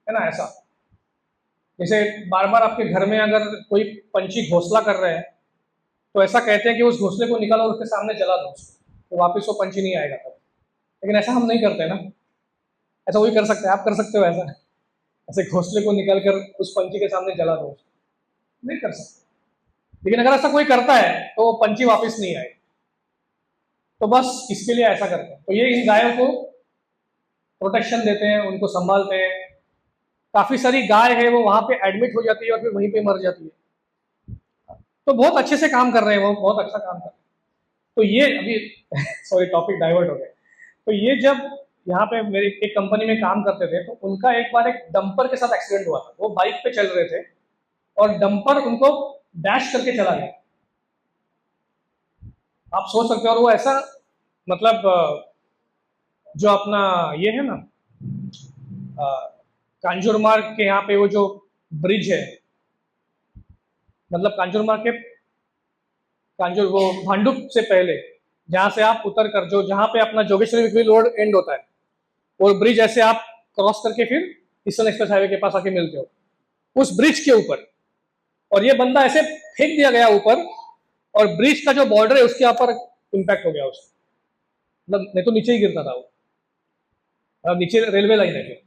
है ना। ऐसा जैसे बार बार आपके घर में अगर कोई पंछी घोंसला कर रहे हैं, तो ऐसा कहते हैं कि उस घोंसले को निकालो और उसके सामने जला दो, तो वापस वो पंछी नहीं आएगा तब। लेकिन ऐसा हम नहीं करते ना, ऐसा वही कर सकते हैं, आप कर सकते हो ऐसा, ऐसे घोंसले को निकाल कर उस पंछी के सामने जला दो, नहीं कर सकते। लेकिन अगर ऐसा कोई करता है तो वो पंछी वापस नहीं आए, तो बस इसके लिए ऐसा करते हैं। तो ये इन गायों को प्रोटेक्शन देते हैं, उनको संभालते हैं। काफी सारी गाय है वो वहां पे एडमिट हो जाती है और फिर वहीं पे मर जाती है, तो बहुत अच्छे से काम कर रहे हैं वो, बहुत अच्छा काम कर रहे हैं। तो ये अभी सॉरी टॉपिक डाइवर्ट हो गया। तो ये जब यहाँ पे मेरी एक कंपनी में काम करते थे, तो उनका एक बार एक डंपर के साथ एक्सीडेंट हुआ था। वो बाइक पे चल रहे थे और डंपर उनको डैश करके चला गया, आप सोच सकते हो। और वो ऐसा मतलब जो अपना ये है ना कांजूर मार्ग के यहाँ पे वो जो ब्रिज है, मतलब कांजूर मार्ग के कांजूर वो भांडुप से पहले जहाँ से आप उतर कर जो जहाँ पे अपना जोगेश्वरी रोड एंड होता है, वो ब्रिज ऐसे आप क्रॉस करके फिर ईस्टर्न एक्सप्रेस हाईवे के पास आके मिलते हो, उस ब्रिज के ऊपर। और ये बंदा ऐसे फेंक दिया गया ऊपर, और ब्रिज का जो बॉर्डर है उसके ऊपर इम्पैक्ट हो गया उसको, मतलब नहीं तो नीचे ही गिरता था वो, नीचे रेलवे लाइन है फिर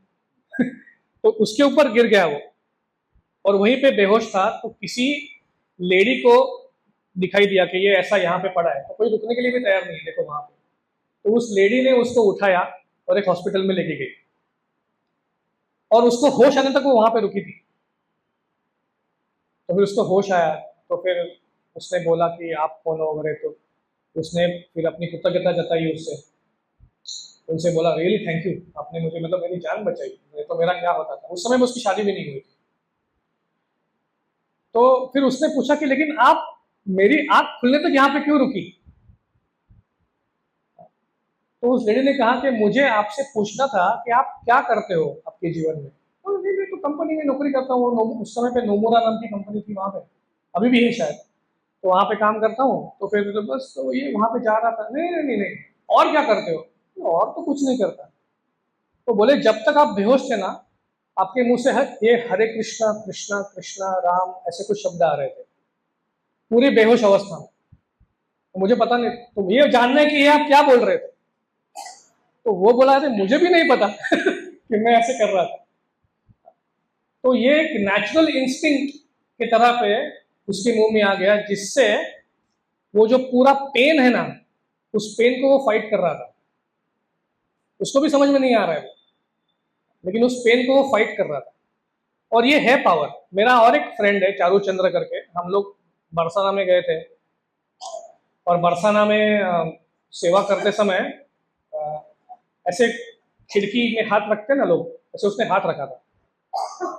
तो उसके ऊपर गिर गया वो, और वहीं पे बेहोश था। तो किसी लेडी को दिखाई दिया कि ये ऐसा यहाँ पे पड़ा है, तो कोई रुकने के लिए भी तैयार नहीं है, देखो वहां पे। तो उस लेडी ने उसको उठाया और एक हॉस्पिटल में लेके गई, और उसको होश आने तक वो वहां पे रुकी थी। तो फिर उसको होश आया, तो फिर उसने बोला कि आप कौन हो वगैरह, तो उसने फिर अपनी कृतज्ञता जताई उससे, उनसे बोला रियली थैंक यू, आपने मुझे मतलब मेरी जान बचाई, नहीं तो मेरा क्या होता था। उस समय में उसकी शादी भी नहीं हुई थी। तो फिर उसने पूछा कि लेकिन आप, मेरी आंख खुलने तक यहाँ पे क्यों रुकी? तो उस लेडी ने कहा कि मुझे आपसे पूछना था कि आप क्या करते हो आपके जीवन में। तो नहीं, मैं तो कंपनी में नौकरी करता हूँ। उस समय पे नोमुरा नाम की कंपनी थी वहाँ पे, अभी भी है शायद। तो वहाँ पे काम करता हूँ। तो फिर तो बस तो ये वहाँ पे जा रहा था। नहीं नहीं नहीं नहीं, और क्या करते हो? और तो कुछ नहीं करता। तो बोले जब तक आप बेहोश थे ना, आपके मुंह से ये हरे कृष्णा कृष्णा कृष्णा राम ऐसे कुछ शब्द आ रहे थे पूरी बेहोश अवस्था में। तो मुझे पता नहीं, तो ये जानना है कि ये आप क्या बोल रहे थे। तो वो बोला था मुझे भी नहीं पता कि मैं ऐसे कर रहा था। तो ये एक नेचुरल इंस्टिंक्ट की तरह पे उसके मुंह में आ गया, जिससे वो जो पूरा पेन है ना, उस पेन को वो फाइट कर रहा था। उसको भी समझ में नहीं आ रहा है, लेकिन उस पेन को वो फाइट कर रहा था। और ये है पावर। मेरा और एक फ्रेंड है चारू चंद्र करके, हम लोग बरसाना में गए थे। और बरसाना में सेवा करते समय अ, ऐसे खिड़की में हाथ रखते ना लोग, ऐसे उसने हाथ रखा था।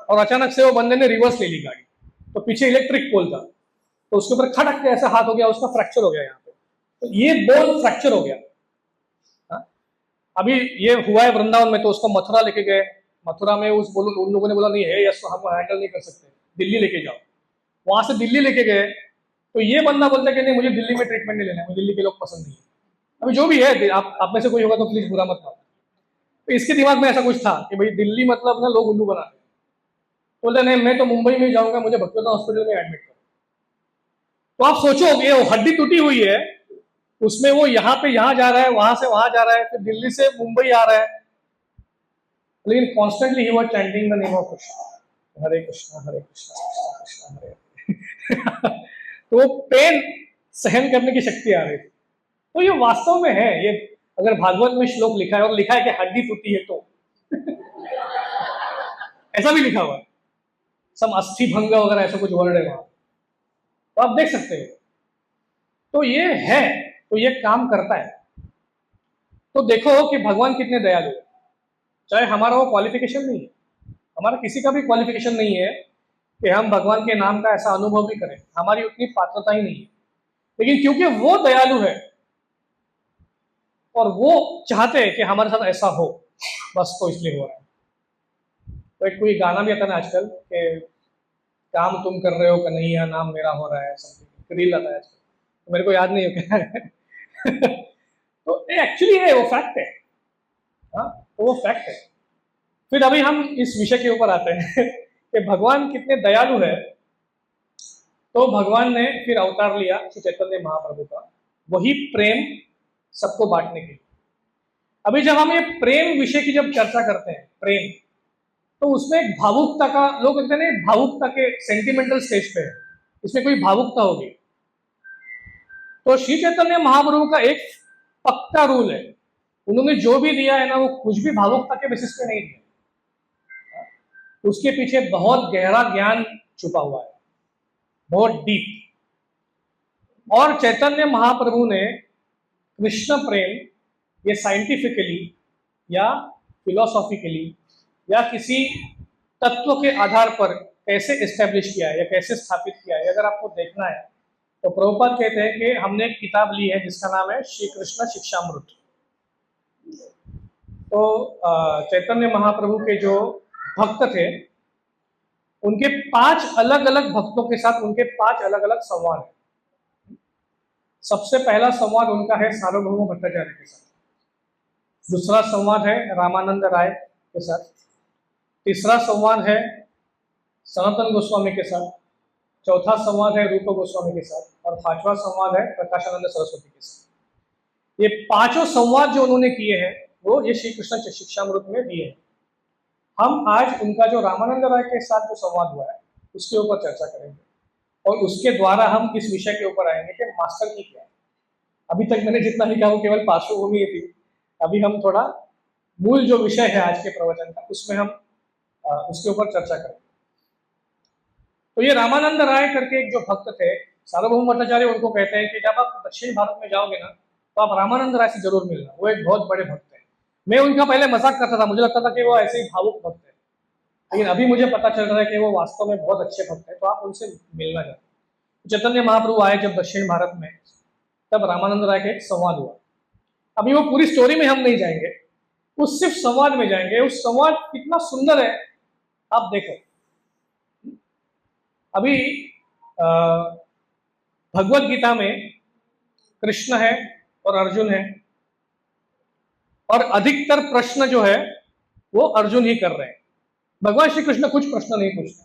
और अचानक से वो बंदे ने रिवर्स ले ली गाड़ी। तो पीछे इलेक्ट्रिक पोल था, तो उसके ऊपर खटक के ऐसा हाथ हो गया, उसका फ्रैक्चर हो गया यहाँ पे। तो ये बोन फ्रैक्चर हो गया। हाँ? अभी ये हुआ है वृंदावन में, तो उसको मथुरा लेके गए। मथुरा में उन लोगों ने बोला नहीं है यस, हम हैंडल नहीं कर सकते, दिल्ली लेके जाओ। वहां से दिल्ली लेके गए। तो ये बंदा बोलता है कि नहीं, मुझे दिल्ली में ट्रीटमेंट नहीं लेना है, मुझे दिल्ली के लोग पसंद नहीं है। अभी जो भी है, आप में से कोई होगा तो प्लीज बुरा मत मानो। तो इसके दिमाग में ऐसा कुछ था कि भाई दिल्ली मतलब ना लोग उल्लू बनाते हैं। बोलते नहीं, मैं तो मुंबई में जाऊंगा, मुझे भक्तिवेदांत हॉस्पिटल में एडमिट करो। तो आप सोचो ये हड्डी टूटी हुई है, उसमें वो यहाँ पे यहाँ जा रहा है, वहां से वहां जा रहा है, फिर दिल्ली से मुंबई आ रहा है, लेकिन कॉन्स्टेंटली ही was chanting the name of Krishna, Hare Krishna Hare Krishna Krishna Krishna Hare. तो वो पेन सहन करने की शक्ति आ रही थी। तो ये वास्तव में है, ये अगर भागवत में श्लोक लिखा है और लिखा है कि हड्डी टूटी है, तो ऐसा भी लिखा हुआ है, सम अस्थि भंग वगैरह ऐसा कुछ वर्ड है वहां, तो आप देख सकते हैं। तो ये है, तो ये काम करता है। तो देखो कि भगवान कितने दयालु है। चाहे हमारा वो क्वालिफिकेशन नहीं है, हमारा किसी का भी क्वालिफिकेशन नहीं है कि हम भगवान के नाम का ऐसा अनुभव भी करें, हमारी उतनी पात्रता ही नहीं है। लेकिन क्योंकि वो दयालु है और वो चाहते हैं कि हमारे साथ ऐसा हो, बस तो इसलिए हो रहा है। तो एक कोई गाना भी आता है ना आजकल कि काम तुम कर रहे हो कन्हैया, नाम मेरा हो रहा है, समथिंग रील आता है आजकल, तो मेरे को याद नहीं हो क्या है। तो ये एक्चुअली है, वो फैक्ट है। हाँ, तो वो फैक्ट है। फिर अभी हम इस विषय के ऊपर आते हैं कि भगवान कितने दयालु है। तो भगवान ने फिर अवतार लिया श्री चैतन्य महाप्रभु का, वही प्रेम सबको बांटने के लिए। अभी जब हम ये प्रेम विषय की जब चर्चा करते हैं, प्रेम, तो उसमें एक भावुकता का, लोग कहते हैं भावुकता के सेंटिमेंटल स्टेज पे है, इसमें कोई भावुकता होगी। तो श्री चैतन्य महाप्रभु का एक पक्का रूल है, उन्होंने जो भी दिया है ना, वो कुछ भी भावुकता के बेसिस पे नहीं दिया, उसके पीछे बहुत गहरा ज्ञान छुपा हुआ है, बहुत डीप। और चैतन्य महाप्रभु ने कृष्ण प्रेम ये साइंटिफिकली या फिलोसॉफिकली या किसी तत्व के आधार पर कैसे एस्टेब्लिश किया है या कैसे स्थापित किया है, अगर आपको देखना है तो प्रभुपाद कहते हैं कि हमने एक किताब ली है जिसका नाम है श्री कृष्ण शिक्षामृत। तो चैतन्य महाप्रभु के जो भक्त थे, उनके 5 अलग अलग भक्तों के साथ उनके 5 अलग अलग संवाद है। सबसे पहला संवाद उनका है सार्वभौम भट्टाचार्य के साथ, दूसरा संवाद है रामानंद राय के साथ, तीसरा संवाद है सनातन गोस्वामी के साथ, चौथा संवाद है रूप गोस्वामी के साथ, और 5वां संवाद है प्रकाशानंद सरस्वती के साथ। ये 5 संवाद जो उन्होंने किए हैं वो ये श्री कृष्ण शिक्षामृत में दिए हैं। हम आज उनका जो रामानंद राय के साथ जो संवाद हुआ है उसके ऊपर चर्चा करेंगे, और उसके द्वारा हम इस विषय के ऊपर आएंगे कि मास्टर की क्या है। अभी तक मैंने जितना लिखा वो केवल पार्श्वभूमि थी, अभी हम थोड़ा मूल जो विषय है आज के प्रवचन का, उसमें हम उसके ऊपर चर्चा करेंगे। तो ये रामानंद राय करके एक जो भक्त थे, सार्वभौम भट्टाचार्य उनको कहते हैं कि जब आप दक्षिण भारत में जाओगे ना, तो आप रामानंद राय से जरूर मिलना, वो एक बहुत बड़े भक्त है। मैं उनका पहले मजाक करता था, मुझे लगता था कि वो ऐसे ही भावुक भक्त है, लेकिन अभी मुझे पता चल रहा है कि वो वास्तव में बहुत अच्छे भक्त है, तो आप उनसे मिलना चाहते। चैतन्य महाप्रभु आए जब दक्षिण भारत में, तब रामानंद राय का एक संवाद हुआ। अभी वो पूरी स्टोरी में हम नहीं जाएंगे, उस सिर्फ संवाद में जाएंगे। उस संवाद कितना सुंदर है आप देखो। अभी भगवत गीता में कृष्ण है और अर्जुन है, और अधिकतर प्रश्न जो है वो अर्जुन ही कर रहे हैं। भगवान श्री कृष्ण कुछ प्रश्न नहीं पूछते,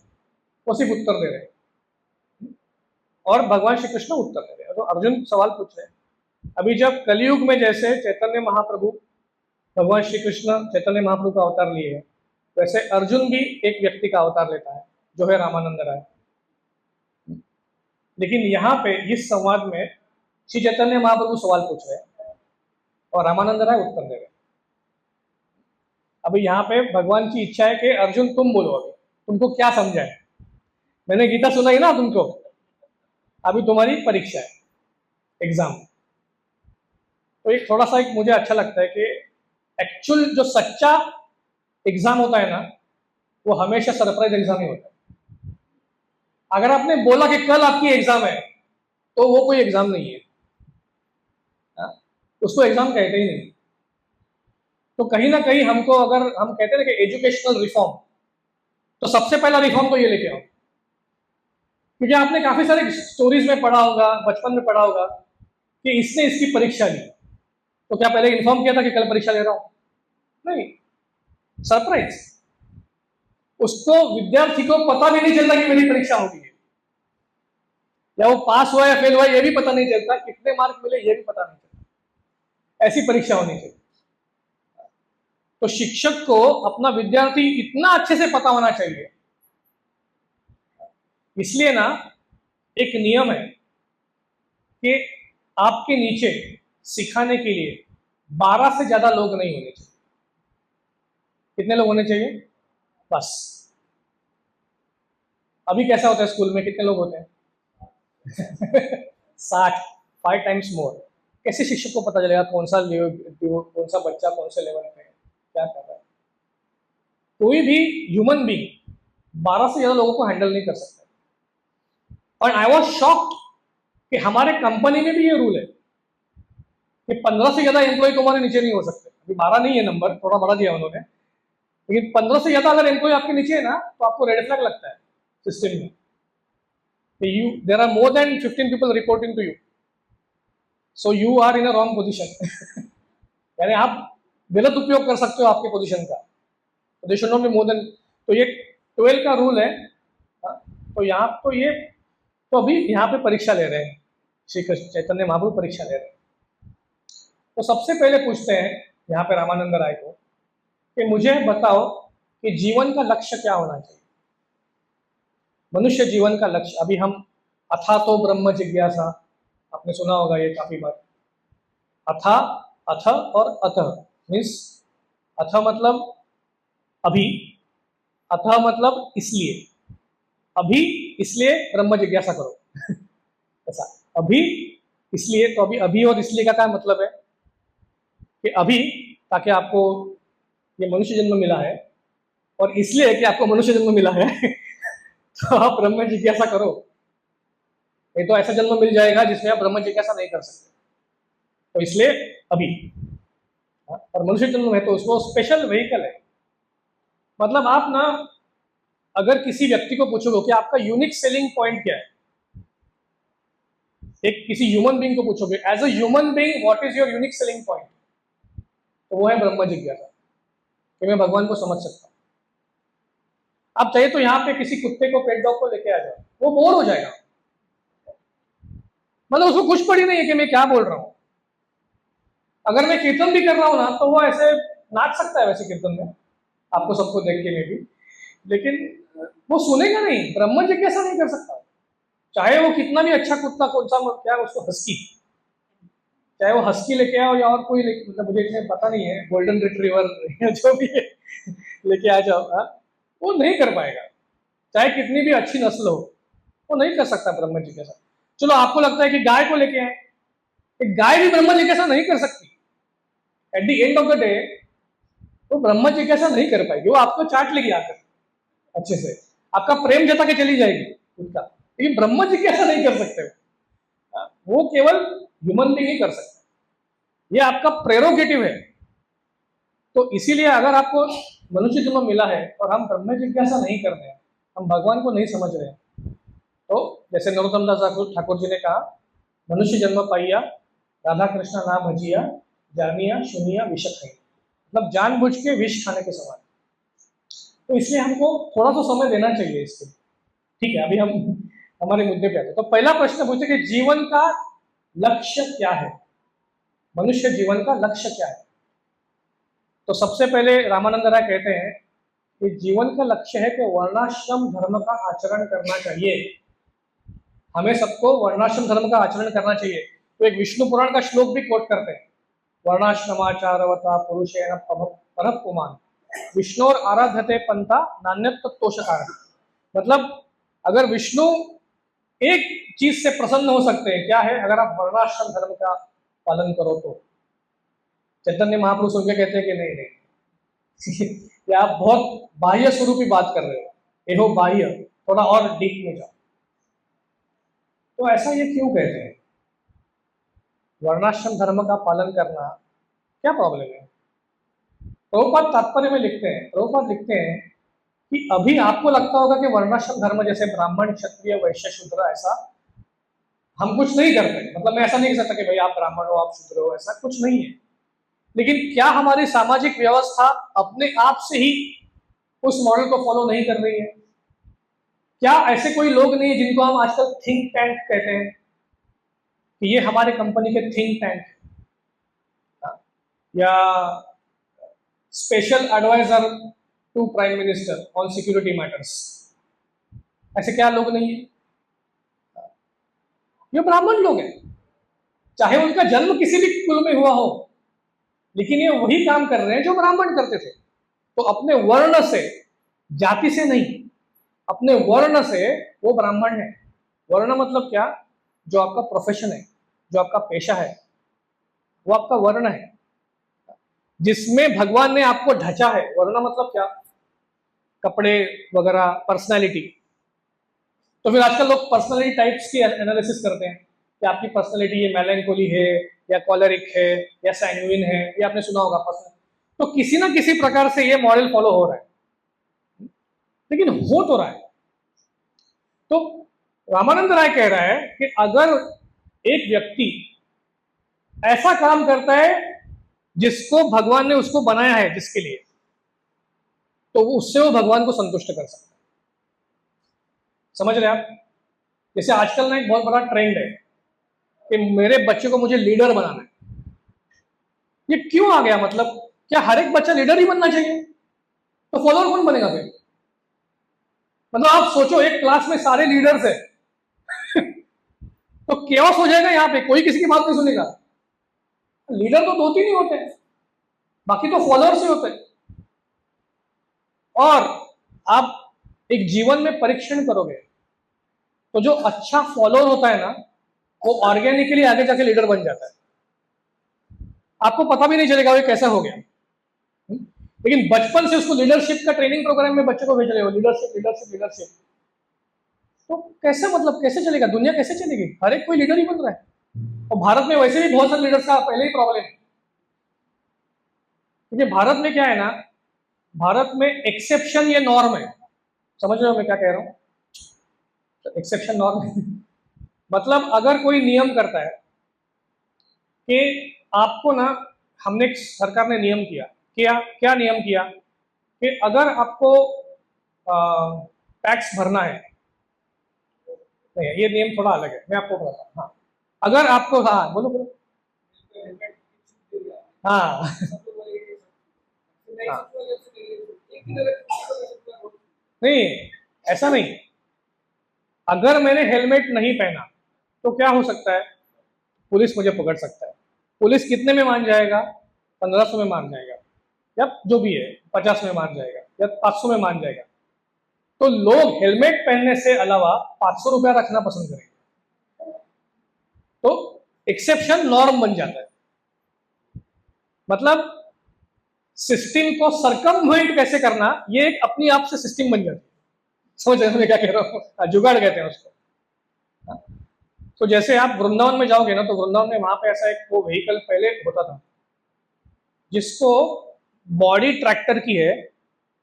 वो सिर्फ उत्तर दे रहे हैं, और भगवान श्री कृष्ण उत्तर दे रहे हैं, तो अर्जुन सवाल पूछ रहे हैं। अभी जब कलयुग में जैसे चैतन्य महाप्रभु, भगवान श्री कृष्ण चैतन्य महाप्रभु का अवतार लिए है, वैसे अर्जुन भी एक व्यक्ति का अवतार लेता है जो है रामानंद राय। लेकिन यहाँ पे इस संवाद में श्री चैतन्य महाप्रभु सवाल पूछ रहे हैं और रामानंद राय उत्तर दे रहे हैं। अभी यहाँ पे भगवान की इच्छा है कि अर्जुन तुम बोलो, अभी तुमको क्या समझा है। मैंने गीता सुनाई ना तुमको, अभी तुम्हारी परीक्षा है, एग्जाम। तो एक थोड़ा सा एक मुझे अच्छा लगता है कि एक्चुअल जो सच्चा एग्जाम होता है ना, वो हमेशा सरप्राइज एग्जाम ही होता है। अगर आपने बोला कि कल आपकी एग्जाम है, तो वो कोई एग्जाम नहीं है, उसको एग्जाम कहते ही नहीं। तो कहीं ना कहीं हमको, अगर हम कहते हैं ना कि एजुकेशनल रिफॉर्म, तो सबसे पहला रिफॉर्म तो ये लेके आओ। क्योंकि आपने काफी सारे स्टोरीज में पढ़ा होगा, बचपन में पढ़ा होगा कि इसने इसकी परीक्षा ली, तो क्या पहले इन्फॉर्म किया था कि कल परीक्षा ले रहा हूं? नहीं, सरप्राइज। उसको, विद्यार्थी को पता भी नहीं चलता कि मेरी परीक्षा होगी, या वो पास हुआ या फेल हुआ ये भी पता नहीं चलता, कितने मार्क मिले ये भी पता नहीं चलता। ऐसी परीक्षा होनी चाहिए। तो शिक्षक को अपना विद्यार्थी इतना अच्छे से पता होना चाहिए। इसलिए ना एक नियम है कि आपके नीचे सिखाने के लिए 12 से ज्यादा लोग नहीं होने चाहिए। कितने लोग होने चाहिए? बस। अभी कैसा होता है स्कूल में, कितने लोग होते हैं? 60, 5 टाइम्स मोर। कैसे शिक्षक को पता चलेगा कौन सा बच्चा कौन से लेवल पे क्या कर रहा है? कोई भी ह्यूमन बीइंग 12 से ज्यादा लोगों को हैंडल नहीं कर सकता। और आई वॉज शॉक्ड कि हमारे कंपनी में भी ये रूल है कि 15 से ज्यादा एम्प्लॉय तुम्हारे नीचे नहीं हो सकते। अभी 12 नहीं है नंबर, थोड़ा बढ़ा दिया उन्होंने, लेकिन 15 से ज्यादा अगर एम्प्लॉय आपके नीचे है ना, तो आपको रेड फ्लैग लगता है सिस्टम में। There are more than 15 people reporting to you, so you are in a wrong position. यानी आप गलत उपयोग कर सकते हो आपके पोजीशन का। तो they should not be more than. तो ये 12 का रूल है। तो यहाँ तो ये, तो अभी यहाँ पे परीक्षा ले रहे हैं, श्री कृष्ण चैतन्य महाप्रभु परीक्षा ले रहे हैं। तो सबसे पहले पूछते हैं यहाँ पे रामानंद राय को कि मुझे बताओ कि जीवन का लक्ष्य क्या होना चाहिए। मनुष्य जीवन का लक्ष्य, अभी हम अथा तो ब्रह्म जिज्ञासा, आपने सुना होगा ये काफी बार। अथा, अथ और अतः मीन्स, अथ मतलब अभी, अथ मतलब इसलिए, अभी इसलिए ब्रह्म जिज्ञासा करो। ऐसा अभी इसलिए, तो अभी और इसलिए का क्या मतलब है कि अभी ताकि आपको ये मनुष्य जन्म मिला है, और इसलिए कि आपको मनुष्य जन्म मिला है तो आप ब्रह्म जिज्ञासा करो। नहीं तो ऐसा जन्म मिल जाएगा जिसमें आप ब्रह्म जिज्ञासा नहीं कर सकते। तो इसलिए अभी, और मनुष्य जन्म है तो उसको स्पेशल व्हीकल है। मतलब आप ना अगर किसी व्यक्ति को पूछोगे कि आपका यूनिक सेलिंग पॉइंट क्या है, एक किसी ह्यूमन बीइंग को पूछोगे as a human being what is your unique selling point, तो वो है ब्रह्म जिज्ञासा, कि मैं भगवान को समझ सकता हूँ। आप चाहिए तो यहाँ पे किसी कुत्ते को, पेट डॉग को लेके आ जाओ, वो बोर हो जाएगा। मतलब उसको कुछ पड़ी नहीं है कि मैं क्या बोल रहा हूँ। अगर मैं कीर्तन भी कर रहा हूँ ना, तो वो ऐसे नाच सकता है वैसे कीर्तन में, आपको सबको देख के में भी, लेकिन वो सुनेगा नहीं, ब्रह्म जिज्ञासा नहीं कर सकता। चाहे वो कितना भी अच्छा कुत्ता, कौन सा क्या उसको, हस्की, चाहे वो हस्की लेके आओ या और कोई मतलब मुझे इसमें पता नहीं है, गोल्डन रिट्रीवर या जो भी है लेके आ जाओ, वो नहीं कर पाएगा। चाहे कितनी भी अच्छी नस्ल हो, वो नहीं कर सकता ब्रह्म जिज्ञासा। चलो आपको लगता है कि गाय को लेके आए, एक गाय भी ब्रह्म जिज्ञासा नहीं कर सकती। At the end of the day वो ब्रह्म जिज्ञासा नहीं कर पाएगी, वो आपको चाट लेगी आकर अच्छे से, आपका प्रेम जता के चली जाएगी उनका, लेकिन ब्रह्म जिज्ञासा नहीं कर सकते। वो केवल ह्यूमन बीइंग ही कर सकते। ये आपका प्रेरोगेटिव है। तो इसीलिए अगर आपको मनुष्य जन्म मिला है और हम ब्रह्म जिज्ञासा नहीं कर रहे हैं, हम भगवान को नहीं समझ रहे हैं, तो जैसे नरोत्तम दास ठाकुर जी ने कहा, मनुष्य जन्म पाइया राधा कृष्ण नाम भजिया जानिया सुनिया विष खाई, मतलब जानबूझ के विष खाने के समान। तो इसलिए हमको थोड़ा तो समय देना चाहिए इसके। ठीक है, अभी हम हमारे मुद्दे पे आते हैं। तो पहला प्रश्न पूछे कि जीवन का लक्ष्य क्या है, मनुष्य जीवन का लक्ष्य क्या है। तो सबसे पहले रामानंद राय कहते हैं कि जीवन का लक्ष्य है कि वर्णाश्रम धर्म का आचरण करना चाहिए। हमें सबको वर्णाश्रम धर्म का आचरण करना चाहिए। तो एक विष्णु पुराण का श्लोक भी कोट करते हैं, वर्णाश्रमाचारवता पुरुषेण परः पुमान विष्णु और आराध्यते पंथा नान्यत तत्तोषकार। मतलब अगर विष्णु एक चीज से प्रसन्न हो सकते हैं, क्या है, अगर आप वर्णाश्रम धर्म का पालन करो तो। चैतन्य महाप्रभु सुन के कहते हैं कि नहीं नहीं ये आप बहुत बाह्य स्वरूपी बात कर रहे हो, एहो बाह्य, थोड़ा और डीप में जाओ। तो ऐसा ये क्यों कहते हैं, वर्णाश्रम धर्म का पालन करना क्या प्रॉब्लम है। प्रभुपाद तात्पर्य में लिखते हैं, प्रभुपाद लिखते हैं कि अभी आपको लगता होगा कि वर्णाश्रम धर्म जैसे ब्राह्मण क्षत्रिय वैश्य शूद्र ऐसा हम कुछ नहीं करते, मतलब मैं ऐसा नहीं कह सकता कि भाई आप ब्राह्मण हो आप शूद्र हो, ऐसा कुछ नहीं है। लेकिन क्या हमारी सामाजिक व्यवस्था अपने आप से ही उस मॉडल को फॉलो नहीं कर रही है। क्या ऐसे कोई लोग नहीं है जिनको हम आजकल थिंक टैंक कहते हैं कि ये हमारे कंपनी के थिंक टैंक या special adviser to prime minister on security matters, ऐसे क्या लोग नहीं है। ये ब्राह्मण लोग हैं, चाहे उनका जन्म किसी भी कुल में हुआ हो, लेकिन ये वही काम कर रहे हैं जो ब्राह्मण करते थे। तो अपने वर्ण से, जाति से नहीं, अपने वर्ण से वो ब्राह्मण है। वर्ण मतलब क्या, जो आपका प्रोफेशन है, जो आपका पेशा है, वो आपका वर्ण है, जिसमें भगवान ने आपको ढचा है। वर्ण मतलब क्या, कपड़े वगैरह, पर्सनालिटी। तो फिर आजकल लोग पर्सनालिटी टाइप्स की एनालिसिस करते हैं कि आपकी पर्सनालिटी ये मेलैंकोली है या कॉलरिक है या सैंग्विन है, ये आपने सुना होगा पर्सनल। तो किसी ना किसी प्रकार से ये मॉडल फॉलो हो रहा है, लेकिन हो तो रहा है। तो रामानंद राय कह रहा है कि अगर एक व्यक्ति ऐसा काम करता है जिसको भगवान ने उसको बनाया है जिसके लिए, तो उससे वो भगवान को संतुष्ट कर सकता है। समझ रहे आप। जैसे आजकल ना एक बहुत बड़ा ट्रेंड है कि मेरे बच्चे को मुझे लीडर बनाना है। ये क्यों आ गया, मतलब क्या हर एक बच्चा लीडर ही बनना चाहिए, तो फॉलोअर कौन बनेगा फिर। मतलब आप सोचो एक क्लास में सारे लीडर्स है तो केओस हो जाएगा, यहाँ पे कोई किसी की बात नहीं सुनेगा। लीडर तो दो तीन ही होते हैं, बाकी तो फॉलोअर्स ही होते हैं। और आप एक जीवन में परीक्षण करोगे तो जो अच्छा फॉलोअर होता है ना, वो ऑर्गेनिकली आगे जाके लीडर बन जाता है, आपको पता भी नहीं चलेगा वो कैसा हो गया। लेकिन बचपन से उसको लीडरशिप का ट्रेनिंग प्रोग्राम में बच्चे को भेज रहे हो, लीडरशिप लीडरशिप लीडरशिप, तो कैसे, मतलब कैसे चलेगा, दुनिया कैसे चलेगी। हर एक कोई लीडर ही बन रहा है। और भारत में वैसे भी बहुत सारे लीडर्स का पहले ही प्रॉब्लम है, क्योंकि भारत में क्या है ना, भारत में एक्सेप्शन ये नॉर्म है। समझ रहे हो मैं क्या कह रहा हूं, तो एक्सेप्शन नॉर्म मतलब अगर कोई नियम करता है कि आपको ना, हमने सरकार ने नियम किया, क्या नियम किया कि अगर आपको टैक्स भरना है, नहीं ये नियम थोड़ा अलग है, मैं आपको बताता हूँ। हाँ, अगर आपको, हाँ बोलो बोलो, हाँ हाँ नहीं, ऐसा नहीं। अगर मैंने हेलमेट नहीं पहना तो क्या हो सकता है, पुलिस मुझे पकड़ सकता है। पुलिस कितने में मान जाएगा, 1500 में मान जाएगा, या जो भी है 50 में मान जाएगा, या 500 में मान जाएगा। तो लोग हेलमेट पहनने से अलावा 500 रुपया रखना पसंद करेंगे। तो एक्सेप्शन नॉर्म बन जाता है। मतलब सिस्टम को सरकमवेंट कैसे करना, ये एक अपनी आप से सिस्टम बन जाती है। समझ रहे मैं क्या कह रहा हूँ, जुगाड़ कहते हैं उसको। तो जैसे आप वृंदावन में जाओगे ना, तो वृंदावन में वहां पे ऐसा एक वो व्हीकल पहले होता था जिसको बॉडी ट्रैक्टर की है,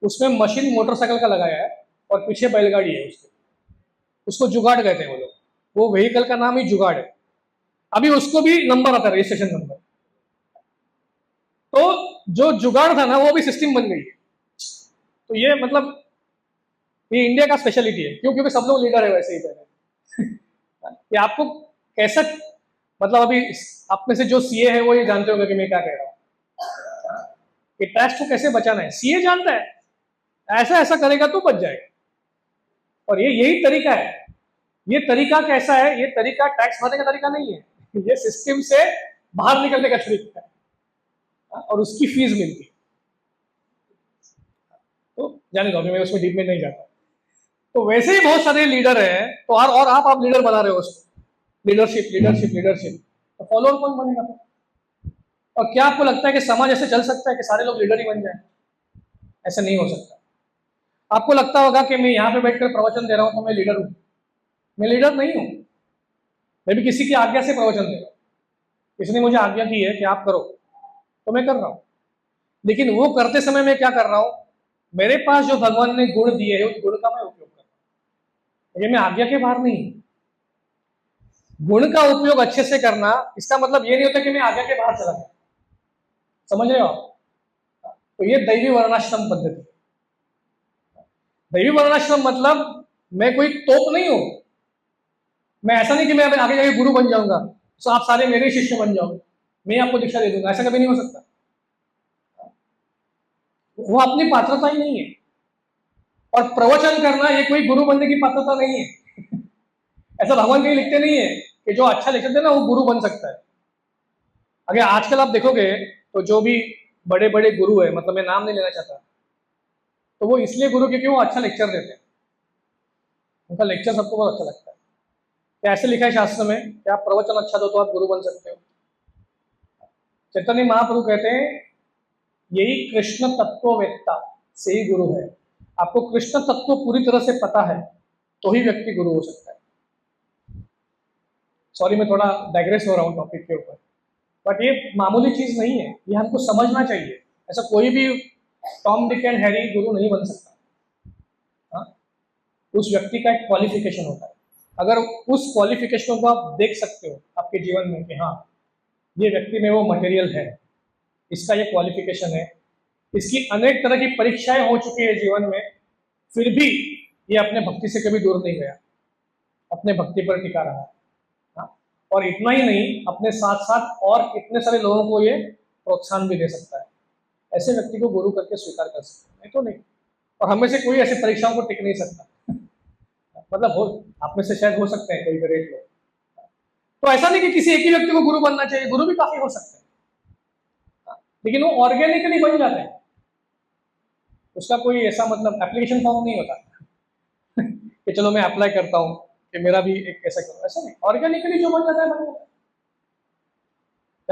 उसमें मशीन मोटरसाइकिल का लगाया है और पीछे बैलगाड़ी है उसके, उसको जुगाड़ कहते हैं वो लोग। वो व्हीकल का नाम ही जुगाड़ है। अभी उसको भी नंबर आता है, रजिस्ट्रेशन नंबर। तो जो जुगाड़ था ना वो भी सिस्टम बन गई है। तो ये मतलब ये इंडिया का स्पेशलिटी है। क्यों? क्योंकि सब लोग लीडर है वैसे ही पहले। कि आपको कैसा, मतलब अभी आप में से जो सीए है वो ये जानते होंगे कि मैं क्या कह रहा हूँ कि टैक्स को कैसे बचाना है। सीए जानता है, ऐसा ऐसा करेगा तो बच जाएगा। और ये यही तरीका है। ये तरीका कैसा है? ये तरीका टैक्स भरने का तरीका नहीं है, ये सिस्टम से बाहर निकलने का तरीका है और उसकी फीस मिलती है। तो जाने दो, अभी मैं उसमें डीप में नहीं जाता। तो वैसे ही बहुत सारे लीडर हैं, तो और आप लीडर बना रहे हो उसको, लीडरशिप लीडरशिप लीडरशिप, तो फॉलोअर कौन बनेगा? और क्या आपको लगता है कि समाज ऐसे चल सकता है कि सारे लोग लीडर ही बन जाए? ऐसा नहीं हो सकता। आपको लगता होगा कि मैं यहाँ पे बैठकर प्रवचन दे रहा हूँ तो मैं लीडर हूँ। मैं लीडर नहीं हूँ, मैं भी किसी की आज्ञा से प्रवचन दे रहा हूँ। किसी ने मुझे आज्ञा की है कि आप करो, तो मैं कर रहा हूँ। लेकिन वो करते समय मैं क्या कर रहा हूँ? मेरे पास जो भगवान ने गुण दिए है उस गुण का मैं उपयोग कर रहा हूँ। ये मैं आज्ञा के बाहर नहीं हूँ। गुण का उपयोग अच्छे से करना, इसका मतलब ये नहीं होता कि मैं आज्ञा के बाहर चला गया। समझ रहे हो आप? तो ये दैवी वर्णाश्रम पद्धति। दैवी वर्णाश्रम मतलब मैं कोई तोप नहीं हूं। मैं ऐसा नहीं कि मैं आगे जाके गुरु बन जाऊंगा तो आप सारे मेरे शिष्य बन जाओ, मैं आपको दीक्षा दे दूंगा। ऐसा कभी नहीं हो सकता। वो अपनी पात्रता ही नहीं है। और प्रवचन करना ये कोई गुरु बनने की पात्रता नहीं है। ऐसा भगवान कहीं लिखते नहीं है कि जो अच्छा लिखते हैं ना वो गुरु बन सकता है। अगर आजकल आप देखोगे तो जो भी बड़े बड़े गुरु है, मतलब मैं नाम नहीं लेना चाहता, तो वो इसलिए गुरु क्योंकि वो अच्छा लेक्चर देते हैं। उनका लेक्चर सबको बहुत अच्छा लगता है। तो ऐसे लिखा है शास्त्र में कि आप प्रवचन अच्छा दो तो आप गुरु बन सकते हो। चैतन्य महाप्रभु कहते हैं यही कृष्ण तत्ववेत्ता से ही गुरु है। आपको कृष्ण तत्व पूरी तरह से पता है तो ही व्यक्ति गुरु हो सकता है। सॉरी, मैं थोड़ा डाइग्रेस हो रहा हूँ टॉपिक के ऊपर, बट ये मामूली चीज नहीं है, ये हमको समझना चाहिए। ऐसा कोई भी टॉम डिक एंड हैरी गुरु नहीं बन सकता। हाँ? उस व्यक्ति का एक क्वालिफिकेशन होता है। अगर उस क्वालिफिकेशन को आप देख सकते हो आपके जीवन में कि हाँ ये व्यक्ति में वो मटेरियल है, इसका ये क्वालिफिकेशन है, इसकी अनेक तरह की परीक्षाएं हो चुकी है जीवन में, फिर भी ये अपने भक्ति से कभी दूर नहीं गया, अपने भक्ति पर टिका रहा। हाँ? और इतना ही नहीं, अपने साथ साथ और इतने सारे लोगों को ये प्रोत्साहन भी दे सकता है। ऐसे व्यक्ति को गुरु करके स्वीकार कर सकते हैं, नहीं तो नहीं। और हमें से कोई ऐसी परीक्षाओं को टिक नहीं सकता। मतलब हो, आप में से शायद हो सकते हैं कोई ग्रेट लोग। तो ऐसा नहीं कि किसी एक ही व्यक्ति को गुरु बनना चाहिए, गुरु भी काफी हो सकते हैं, लेकिन वो ऑर्गेनिकली बन जाते हैं। उसका कोई ऐसा मतलब एप्लीकेशन फॉर्म नहीं होता कि चलो मैं अप्लाई करता हूँ कि मेरा भी एक ऐसा करो, ऐसा नहीं। ऑर्गेनिकली जो बन जाता है बन जाता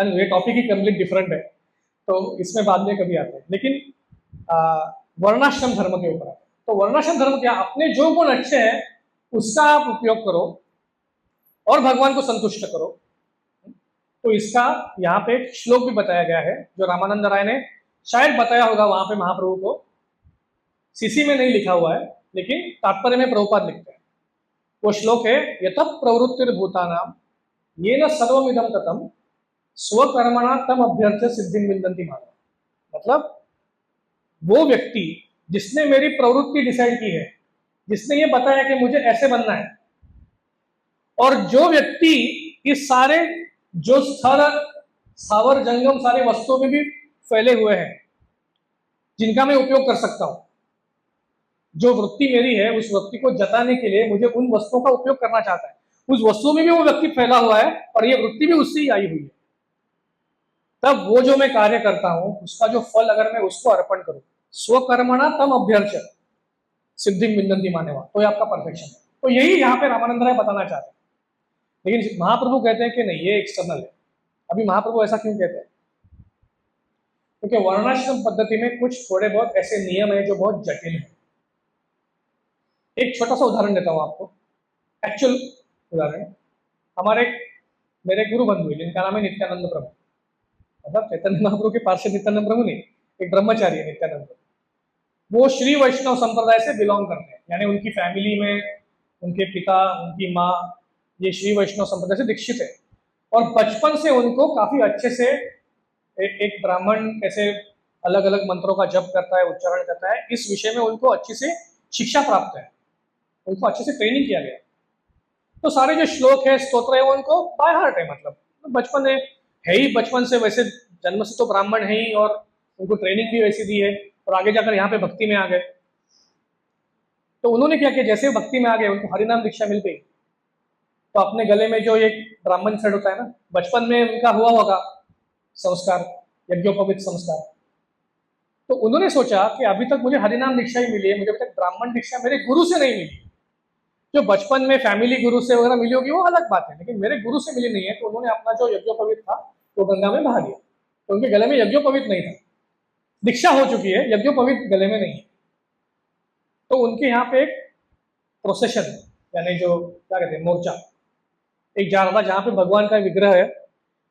है। ये टॉपिक ही कंप्लीट डिफरेंट है, तो इसमें बाद में कभी आते हैं। लेकिन वर्णाश्रम धर्म के ऊपर आते हैं। तो वर्णाश्रम धर्म क्या? अपने जो गुण अच्छे हैं उसका आप उपयोग करो और भगवान को संतुष्ट करो। तो इसका यहाँ पे एक श्लोक भी बताया गया है जो रामानंद राय ने शायद बताया होगा वहां पे महाप्रभु को। सीसी में नहीं लिखा हुआ है लेकिन तात्पर्य में प्रभुपाद लिखते हैं। वो श्लोक है यत प्रवृत्तिर्भूतानाम येन सर्वमिदं ततम स्वकर्मणा तम अभ्यर्थ्य सिद्धि विन्दन्ति मानव। मतलब वो व्यक्ति जिसने मेरी प्रवृत्ति डिसाइड की है, जिसने ये बताया कि मुझे ऐसे बनना है, और जो व्यक्ति इस सारे जो स्थल स्थावर जंगम सारे वस्तुओं में भी फैले हुए हैं जिनका मैं उपयोग कर सकता हूं, जो वृत्ति मेरी है उस वृत्ति को जताने के लिए मुझे उन वस्तुओं का उपयोग करना चाहता है, उस वस्तुओं में भी वो व्यक्ति फैला हुआ है और ये वृत्ति भी उससे ही आई हुई है, तब वो जो मैं कार्य करता हूं उसका जो फल अगर मैं उसको अर्पण करूं, स्वकर्मणा तम अभ्यर्च सिद्धि विन्दन्ति मानेवा, तो ये आपका परफेक्शन है। तो यही यहाँ पे रामानंद राय बताना चाहते हैं। लेकिन महाप्रभु कहते हैं कि नहीं, ये एक्सटर्नल है। अभी महाप्रभु ऐसा क्यों कहते हैं? क्योंकि वर्णाश्रम पद्धति में कुछ थोड़े बहुत ऐसे नियम है जो बहुत जटिल है। एक छोटा सा उदाहरण देता हूं आपको, एक्चुअल उदाहरण। हमारे मेरे गुरु बंधु है जिनका नाम है नित्यानंद प्रभु, मतलब चैतन्य महाप्रभु के पार्षद नित्यानंद प्रभु नहीं, एक ब्रह्मचारी है नित्यानंद प्रभु। वो श्री वैष्णव संप्रदाय से बिलोंग करते हैं, यानी उनकी फैमिली में उनके पिता उनकी माँ ये श्री वैष्णव संप्रदाय से दीक्षित है। और बचपन से उनको काफी अच्छे से एक ब्राह्मण कैसे अलग अलग मंत्रों का जप करता है, उच्चारण करता है, इस विषय में उनको अच्छी से शिक्षा प्राप्त है, उनको अच्छे से ट्रेनिंग किया गया। तो सारे जो श्लोक है स्तोत्र है वो उनको बाय हार्ट है, मतलब बचपन है ही बचपन से, वैसे जन्म से तो ब्राह्मण है ही और उनको ट्रेनिंग भी वैसी दी है, और आगे जाकर यहाँ पे भक्ति में आ गए। तो उन्होंने क्या किया, जैसे भक्ति में आ गए उनको हरिनाम दीक्षा मिल गई, तो अपने गले में जो एक ब्राह्मण थ्रेड होता है ना, बचपन में उनका हुआ होगा संस्कार, यज्ञोपवीत संस्कार, तो उन्होंने सोचा कि अभी तक मुझे हरिनाम दीक्षा ही मिली है, मुझे अभी तक ब्राह्मण दीक्षा मेरे गुरु से नहीं मिली। जो बचपन में फैमिली गुरु से वगैरह मिली होगी वो अलग बात है, लेकिन मेरे गुरु से मिली नहीं है। तो उन्होंने अपना जो यज्ञोपवीत था वो गंगा में बहा दिया, तो उनके गले में यज्ञोपवीत नहीं था, दीक्षा हो चुकी है, यज्ञोपवीत गले में नहीं है। तो उनके यहाँ पे एक प्रोसेशन, यानी जो क्या कहते हैं मोर्चा, एक जा रहा था जहाँ पे भगवान का विग्रह है।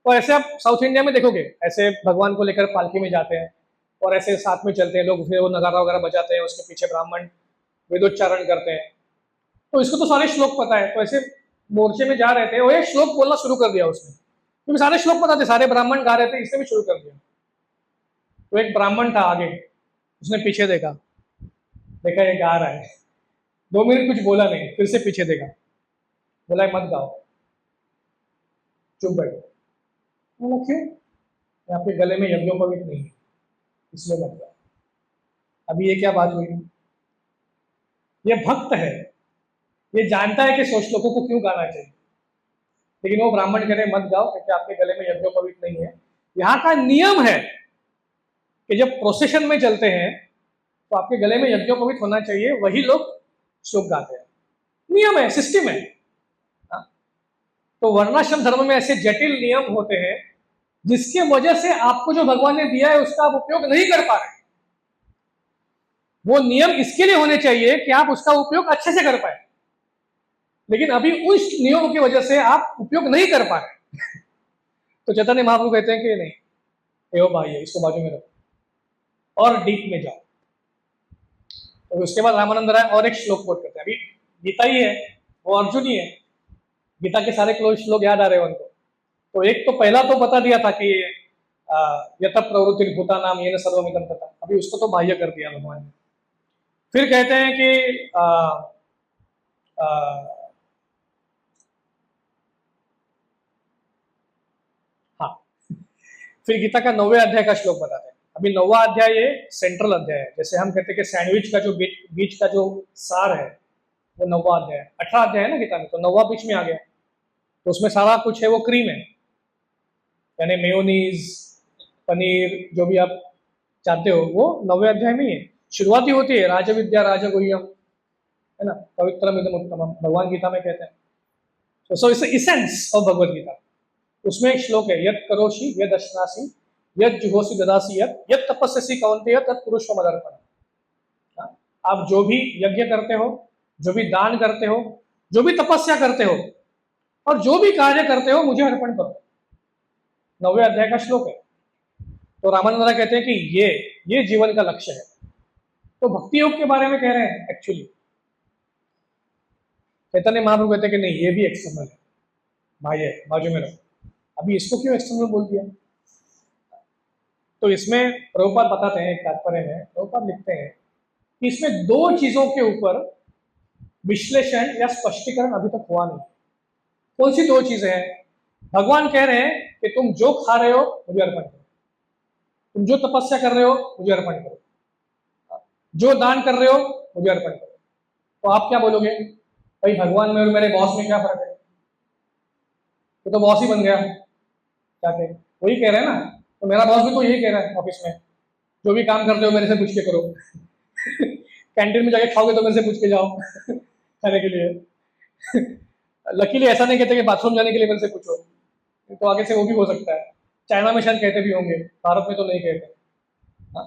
तो ऐसे आप साउथ इंडिया में देखोगे, ऐसे भगवान को लेकर पालकी में जाते हैं और ऐसे साथ में चलते हैं लोग, फिर वो नगारा वगैरह बजाते हैं, उसके पीछे ब्राह्मण वेदोच्चारण करते हैं। तो इसको तो सारे श्लोक पता है, तो ऐसे मोर्चे में जा रहे थे और एक श्लोक बोलना शुरू कर दिया उसने, क्योंकि सारे श्लोक पता थे, सारे ब्राह्मण गा रहे थे, इसने भी शुरू कर दिया। तो एक ब्राह्मण था आगे, उसने पीछे देखा, देखा ये गा रहा है, 2 मिनट कुछ बोला नहीं, फिर से पीछे देखा, बोला मत गाओ, चुप बैठो। बोला क्यों? आपके गले में यज्ञोपवीत नहीं है इसलिए मत गाओ। अभी ये क्या बात हुई? ये भक्त है, ये जानता है कि सोच लोगों को क्यों गाना चाहिए, लेकिन वो ब्राह्मण कह रहे मत गाओ क्योंकि आपके गले में यज्ञोपवीत नहीं है। यहाँ का नियम है कि जब प्रोसेशन में चलते हैं तो आपके गले में यज्ञोपवीत होना चाहिए, वही लोग श्लोक गाते हैं, नियम है, सिस्टम है। तो वर्णाश्रम धर्म में ऐसे जटिल नियम होते हैं जिसके वजह से आपको जो भगवान ने दिया है उसका आप उपयोग नहीं कर पा रहे। वो नियम इसके लिए होने चाहिए कि आप उसका उपयोग अच्छे से कर पाए, लेकिन अभी उस नियमों की वजह से आप उपयोग नहीं कर पा रहे। तो चैतन्य महाप्रभु कहते हैं कि नहीं, एहो भाई है, इसको बाजू में रखो और डीप में जाओ। तो उसके बाद रामानंद राय और एक श्लोक कोट करते हैं, अभी गीता ही है, वो अर्जुन ही है, गीता के सारे श्लोक याद आ रहे हैं उनको। तो एक तो पहला तो बता दिया था कि यत प्रवृत्ति भूता नाम ये न सर्वमिदं तथा, अभी उसको तो बाह्य कर दिया भगवान ने। फिर कहते हैं कि हाँ, फिर गीता का 9वें अध्याय का श्लोक बताते हैं। अभी 9वां अध्याय ये सेंट्रल अध्याय है, जैसे हम कहते हैं कि सैंडविच का जो बीच का जो सार है वो 9वां अध्याय है। 18 अध्याय है ना गीता में, तो 9वां बीच में आ गया, तो उसमें सारा कुछ है वो क्रीम है, यानी मेयोनीज पनीर जो भी आप चाहते हो वो 9वें अध्याय में ही है। शुरुआती होती है राजविद्या राजगुह्यम, है ना, पवित्रम इदम उत्तमम, भगवान गीता में कहते हैं। So it's essence of Bhagavad Gita. उसमें एक श्लोक है, यत् करोषि यद् अश्नासि यद् जुहोसि ददासि यत् तपस्यसि कौन्तेय तत् कुरुष्व मदर्पणम्। आप जो भी यज्ञ करते हो, जो भी दान करते हो, जो भी तपस्या करते हो और जो भी कार्य करते हो मुझे अर्पण करो, 9वें अध्याय का श्लोक है। तो रामानंद कहते हैं कि ये जीवन का लक्ष्य है। तो भक्ति योग के बारे में कह रहे हैं एक्चुअली। चैतन्य महाप्रभु कहते हैं कि नहीं, ये भी एक्सटर्नल है, भाई है बाजू में रहो। अभी इसको क्यों एक्सटर्नल बोल दिया? तो इसमें प्रभुपाद बताते हैं, एक तात्पर्य में प्रभुपाद लिखते हैं कि इसमें 2 चीजों के ऊपर विश्लेषण या स्पष्टीकरण अभी तक हुआ नहीं। कौन सी 2 चीजें हैं? भगवान कह रहे हैं कि तुम जो खा रहे हो मुझे अर्पण करो, तुम जो तपस्या कर रहे हो मुझे अर्पण करो, जो दान कर रहे हो मुझे अर्पण करो। तो आप क्या बोलोगे? भाई भगवान में और मेरे बॉस में क्या फर्क है? तो बॉस ही बन गया जाके, वही कह रहे हैं ना। तो मेरा बॉस भी तो यही कह रहा है ऑफिस में, जो भी काम करते हो मेरे से पूछ के करो। कैंटीन में जाके खाओगे तो मेरे से पूछ के जाओ खाने के लिए। लकीली ऐसा नहीं कहते कि बाथरूम जाने के लिए मेरे से पूछो, तो आगे से वो भी हो सकता है। चाइना में शायद कहते भी होंगे, भारत में तो नहीं कहते। हाँ,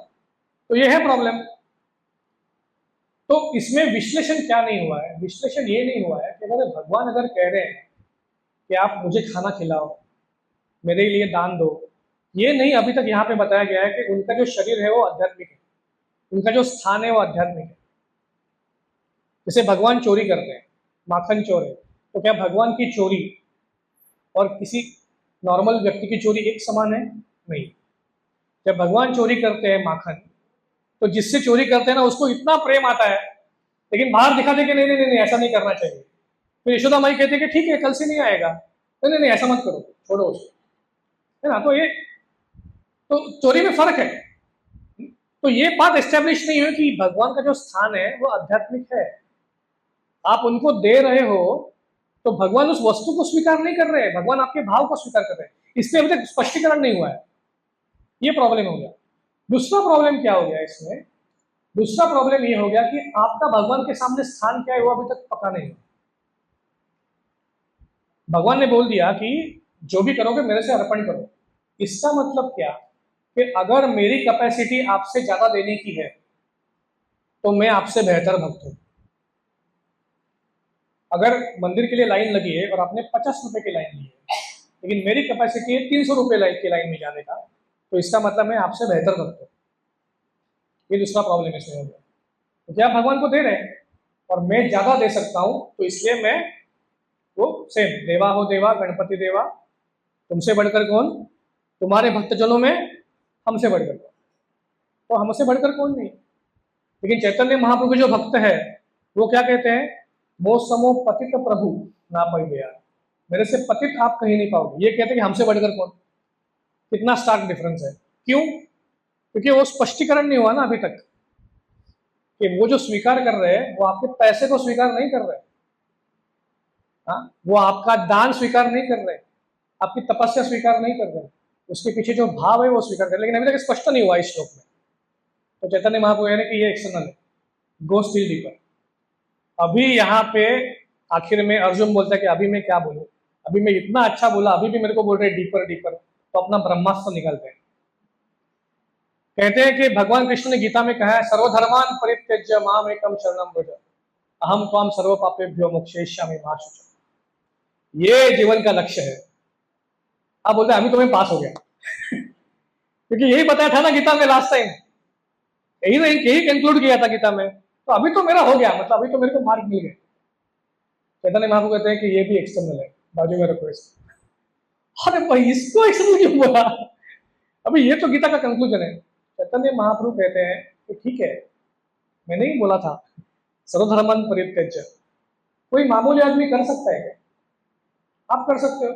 तो ये है प्रॉब्लम। तो इसमें विश्लेषण क्या नहीं हुआ है? विश्लेषण ये नहीं हुआ है कि अगर भगवान अगर कह रहे हैं कि आप मुझे खाना खिलाओ, मेरे लिए दान दो, ये नहीं अभी तक यहाँ पे बताया गया है कि उनका जो शरीर है वो आध्यात्मिक है, उनका जो स्थान है वो आध्यात्मिक है। जैसे भगवान चोरी करते हैं, माखन चोर है, तो क्या भगवान की चोरी और किसी नॉर्मल व्यक्ति की चोरी एक समान है? नहीं। जब भगवान चोरी करते हैं माखन, तो जिससे चोरी करते हैं ना उसको इतना प्रेम आता है, लेकिन बाहर दिखा दे कि नहीं नहीं नहीं नहीं, ऐसा नहीं करना चाहिए। फिर यशोदा माई कहती है कि ठीक है कल से नहीं आएगा, नहीं नहीं नहीं ऐसा मत करो, छोड़ो उसको, है ना। तो ये तो चोरी में फर्क है। तो ये बात एस्टेब्लिश नहीं हुई कि भगवान का जो स्थान है वो आध्यात्मिक है। आप उनको दे रहे हो तो भगवान उस वस्तु को स्वीकार नहीं कर रहे हैं, भगवान आपके भाव को स्वीकार कर रहे हैं। इसलिए अभी तक स्पष्टीकरण नहीं हुआ है, ये प्रॉब्लम हो गया। दूसरा प्रॉब्लम क्या हो गया इसमें? दूसरा प्रॉब्लम ये हो गया कि आपका भगवान के सामने स्थान क्या है वो अभी तक पता नहीं है। भगवान ने बोल दिया कि जो भी करोगे मेरे से अर्पण करो। इसका मतलब क्या कि अगर मेरी कैपेसिटी आपसे ज्यादा देने की है तो मैं आपसे बेहतर भक्त हूं। अगर मंदिर के लिए लाइन लगी है और आपने 50 रुपए की लाइन ली है, लेकिन मेरी कैपेसिटी है 300 रुपए की लाइन में जाने का, तो इसका मतलब मैं आपसे बेहतर भक्त हूं। ये दूसरा प्रॉब्लम इसमें हो गया। तो क्या भगवान को दे रहे हैं और मैं ज्यादा दे सकता हूं, तो इसलिए मैं वो सेम देवा हो देवा गणपति देवा, तुमसे बढ़कर कौन, तुम्हारे भक्तजनों में हमसे बढ़कर कौन, तो हमसे बढ़कर कौन नहीं। लेकिन चैतन्य महाप्रभु के जो भक्त है वो क्या कहते हैं, मो समो पतित प्रभु ना पाई गया, मेरे से पतित आप कहीं नहीं पाओगे। ये कहते हैं कि हमसे बढ़कर कौन। कितना स्टार्क डिफरेंस है। क्यों? क्योंकि वो स्पष्टीकरण नहीं हुआ ना अभी तक कि वो जो स्वीकार कर रहे हैं वो आपके पैसे को स्वीकार नहीं कर रहे, हाँ, वो आपका दान स्वीकार नहीं कर रहे, आपकी तपस्या स्वीकार नहीं कर रहे, उसके पीछे जो भाव है वो स्वीकार कर रहे। लेकिन अभी तक स्पष्ट नहीं हुआ इस श्लोक में। तो चैतन्य महाप्रभु यानी कि ये एक्सटर्नल है, गो स्टिल डीपर। अभी यहाँ पे आखिर में अर्जुन बोलता है कि अभी मैं क्या बोलूं, अभी मैं इतना अच्छा बोला, अभी भी मेरे को बोल रहे डीपर डीपर, तो अपना ब्रह्मास्त्र निकालते हैं। कहते हैं कि भगवान कृष्ण ने गीता में कहा है, सर्वधर्मान परित्यज्य माम एकम शरणम व्रज अहम त्वाम सर्व पापेभ्यो मोक्षयिष्यामि मा शुचि। ये जीवन का लक्ष्य है। आप बोलते हैं अभी तो मैं पास हो गया क्योंकि यही बताया था ना गीता में लास्ट टाइम, यही कंक्लूड किया था गीता में, तो अभी तो मेरा हो गया, मतलब अभी तो मेरे को मार्क मिल गए। चैतन्य महाप्रभु कहते हैं कि ये भी एक्सटर्नल है, बाजू में रखो इसको। अरे भाई इसको एक्सटर्नल क्यों बोला? अभी ये तो गीता का कंक्लूजन है। चैतन्य महाप्रभु कहते हैं कि ठीक है, मैंने ही बोला था सर्वधर्मन परित्यज्य। कोई मामूली आदमी कर सकता है क्या? आप कर सकते हो,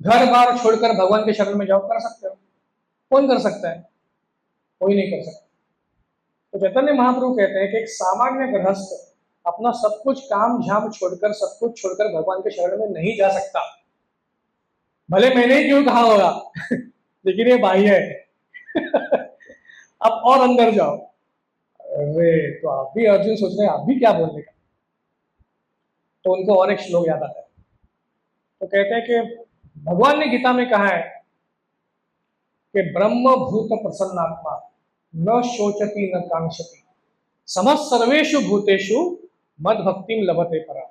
घर बार छोड़कर भगवान के शरण में जाओ, कर सकते हो। कौन कर सकता है? कोई नहीं कर सकता। तो चैतन्य महाप्रभु कहते हैं कि एक सामान्य गृहस्थ अपना सब कुछ काम झाम छोड़कर, सब कुछ छोड़कर भगवान के शरण में नहीं जा सकता। भले मैंने ही क्यों कहा होगा लेकिन ये बाह्य है अब और अंदर जाओ। अरे तो आप भी, अर्जुन सोच रहे हैं आप भी क्या बोलने का, तो उनको और एक श्लोक याद आता है। तो कहते हैं कि भगवान ने गीता में कहा है कि ब्रह्म भूत प्रसन्नात्मा न शोचति न कांक्षति समस्त सर्वेषु भूतेषु मद भक्तिम लभते परा।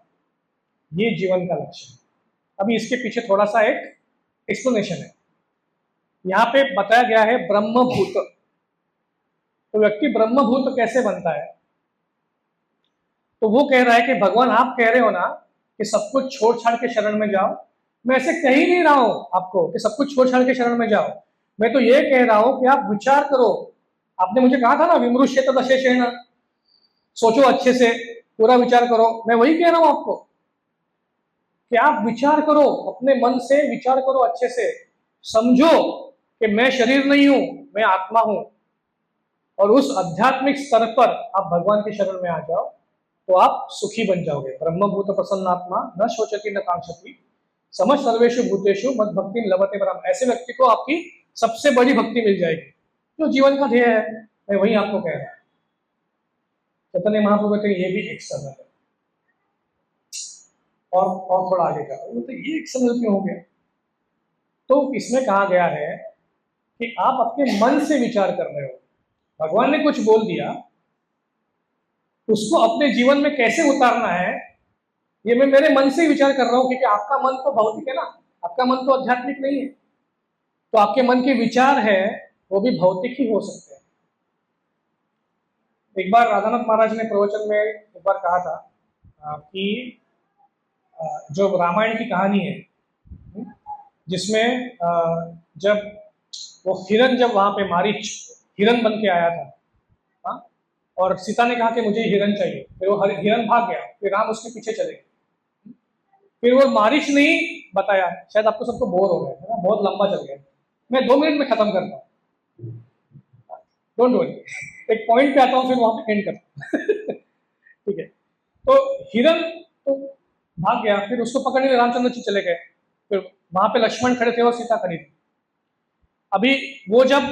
ये जीवन का लक्ष्य है। अभी इसके पीछे थोड़ा सा एक एक्सप्लेनेशन है। यहाँ पे बताया गया है ब्रह्मभूत। तो व्यक्ति ब्रह्मभूत कैसे बनता है? तो वो कह रहा है कि भगवान आप कह रहे हो ना कि सब कुछ छोड़ छाड़ के शरण में जाओ, मैं ऐसे कह ही नहीं रहा हूं आपको कि सब कुछ छोड़ छाड़ के शरण में जाओ। मैं तो ये कह रहा हूं कि आप विचार करो। आपने मुझे कहा था ना विमृश्येत दशेषेण, सोचो अच्छे से, पूरा विचार करो। मैं वही कह रहा हूं आपको कि आप विचार करो, अपने मन से विचार करो, अच्छे से समझो कि मैं शरीर नहीं हूं, मैं आत्मा हूं। और उस आध्यात्मिक स्तर पर आप भगवान के शरण में आ जाओ तो आप सुखी बन जाओगे। ब्रह्मभूत प्रसन्नात्मा न शोचति न कांक्षति समस्त सर्वेषु भूतेषु मद भक्ति लभते परम। ऐसे व्यक्ति को आपकी सबसे बड़ी भक्ति मिल जाएगी, जो जीवन का ध्येय है। मैं वही आपको कह रहा हूं। चैतन्य महाप्रभु कहते हैं ये भी एक्सटर्नल है। और थोड़ा आगे जाओ तो ये एक्सटर्नल क्यों हो गया? तो इसमें कहा गया है कि आप अपने मन से विचार कर रहे हो। भगवान ने कुछ बोल दिया, उसको अपने जीवन में कैसे उतारना है ये मैं मेरे मन से ही विचार कर रहा हूँ, क्योंकि आपका मन तो भौतिक है ना, आपका मन तो आध्यात्मिक नहीं है। तो आपके मन के विचार है वो भी भौतिक ही हो सकते हैं। एक बार राधानाथ महाराज ने प्रवचन में एक बार कहा था कि जो रामायण की कहानी है, जिसमें जब वो हिरण, जब वहां पे मारीच हिरण बन के आया था, हाँ, और सीता ने कहा कि मुझे हिरण चाहिए, फिर वो हिरण भाग गया, फिर राम उसके पीछे चले गए। फिर वो मारीच ने ही बताया, शायद आपको सबको बोर हो गया है ना, बहुत लंबा चल गया, मैं 2 मिनट में खत्म करता हूँ, डोंट वरी, एक पॉइंट पे आता हूँ, फिर वहां पे एंड करता हूँ। ठीक है, तो हिरण तो भाग गया, फिर उसको पकड़ने रामचंद्र जी चले गए, फिर वहां पे लक्ष्मण खड़े थे और सीता खड़ी थी। अभी वो जब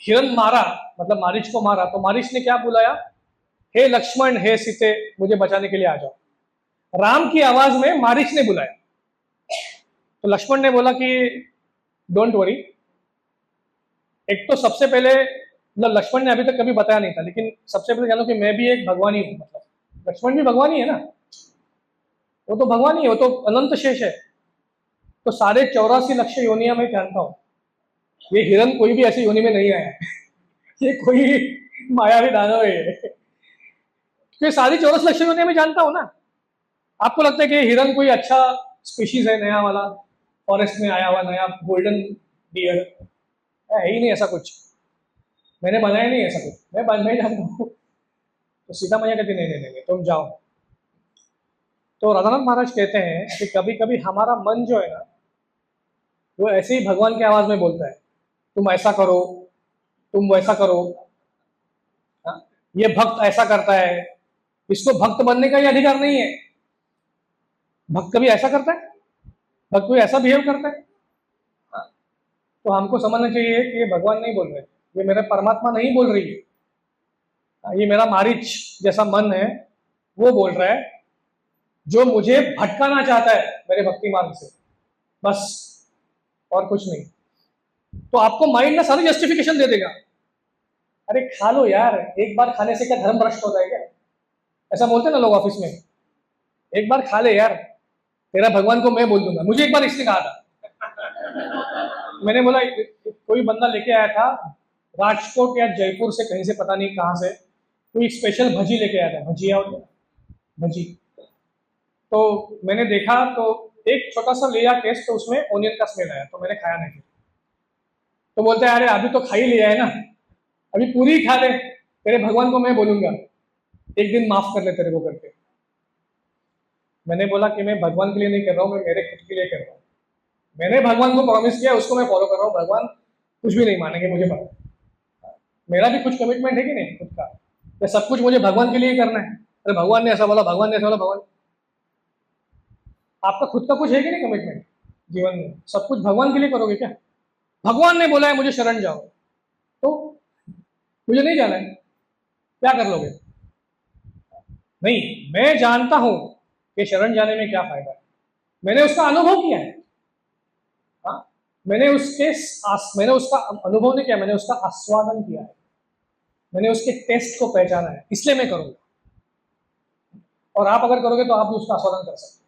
हिरण मारा, मतलब मारीच को मारा, तो मारीच ने क्या बुलाया, हे लक्ष्मण, हे सीते, मुझे बचाने के लिए आ जाओ। राम की आवाज में मारीच ने बुलाया। तो लक्ष्मण ने बोला कि डोंट वरी। एक तो सबसे पहले, मतलब लक्ष्मण ने अभी तक कभी बताया नहीं था, लेकिन सबसे पहले जानो कि मैं भी एक भगवान ही हूं, मतलब लक्ष्मण भी भगवान ही है ना, वो तो भगवान ही है, वो तो अनंत शेष है। तो 84.5 लाख योनिया में जानता हूँ, ये हिरण कोई भी ऐसी योनि में नहीं आया है। ये कोई मायावी दानव है। तो 84.5 लाख योनिया में जानता हूँ ना। आपको लगता है कि हिरण कोई अच्छा स्पीशीज है, नया वाला, फॉरेस्ट में आया हुआ नया गोल्डन डियर है ही नहीं, ऐसा कुछ मैंने बनाया नहीं, ऐसा कुछ मैं बनना ही जानता हूँ। तो सीता मैया कहती नहीं नहीं नहीं, तुम जाओ। तो राधानाथ महाराज कहते हैं कि कभी कभी हमारा मन जो है ना, वो ऐसे ही भगवान की आवाज में बोलता है, तुम ऐसा करो, तुम वैसा करो। हाँ? ये भक्त ऐसा करता है, इसको भक्त बनने का ही अधिकार नहीं है। भक्त कभी ऐसा करता है, भक्त कोई ऐसा बिहेव करता है। हाँ? तो हमको समझना चाहिए कि ये भगवान नहीं बोल रहे, ये मेरा परमात्मा नहीं बोल रही है, ये मेरा मारीच जैसा मन है वो बोल रहा है, जो मुझे भटकाना चाहता है मेरे भक्ति मार्ग से, बस, और कुछ नहीं। तो आपको माइंड ना सारी जस्टिफिकेशन दे देगा, अरे खा लो यार, एक बार खाने से क्या धर्म भ्रष्ट होता है क्या, ऐसा बोलते हैं ना लोग ऑफिस में, एक बार खा ले यार, तेरा भगवान को मैं बोल दूंगा। मुझे एक बार इसने कहा था, मैंने बोला, कोई बंदा लेके आया था राजकोट या जयपुर से, कहीं से पता नहीं कहाँ से, कोई स्पेशल भजी लेके आया था, भजिया और भजी। तो मैंने देखा तो एक छोटा सा लिया टेस्ट, तो उसमें ओनियन का स्मेल आया, तो मैंने खाया नहीं। तो बोलते हैं अरे अभी तो खा ही लिया है ना, अभी पूरी ही खा ले, तेरे भगवान को मैं बोलूंगा, एक दिन माफ कर ले तेरे को करके। मैंने बोला कि मैं भगवान के लिए नहीं कर रहा हूँ, मैं मेरे खुद के लिए कर रहा हूँ। मैंने भगवान को प्रॉमिस किया, उसको मैं फॉलो कर रहा हूँ, भगवान कुछ भी नहीं मानेंगे, मुझे पता है। मेरा भी कुछ कमिटमेंट है कि नहीं खुद का, या सब कुछ मुझे भगवान के लिए ही करना है, अरे भगवान ने ऐसा बोला, भगवान ने ऐसा बोला, भगवान। आपका खुद का कुछ है कि नहीं कमिटमेंट जीवन में, सब कुछ भगवान के लिए करोगे क्या? भगवान ने बोला है मुझे शरण जाओ, तो मुझे नहीं जाना है, क्या कर लोगे? नहीं, मैं जानता हूं कि शरण जाने में क्या फायदा है, मैंने उसका अनुभव किया है। हाँ, मैंने उसका अनुभव नहीं किया, मैंने उसका आस्वादन किया है, मैंने उसके टेस्ट को पहचाना है, इसलिए मैं करूंगा। और आप अगर करोगे तो आप भी उसका आस्वादन कर सकते हैं।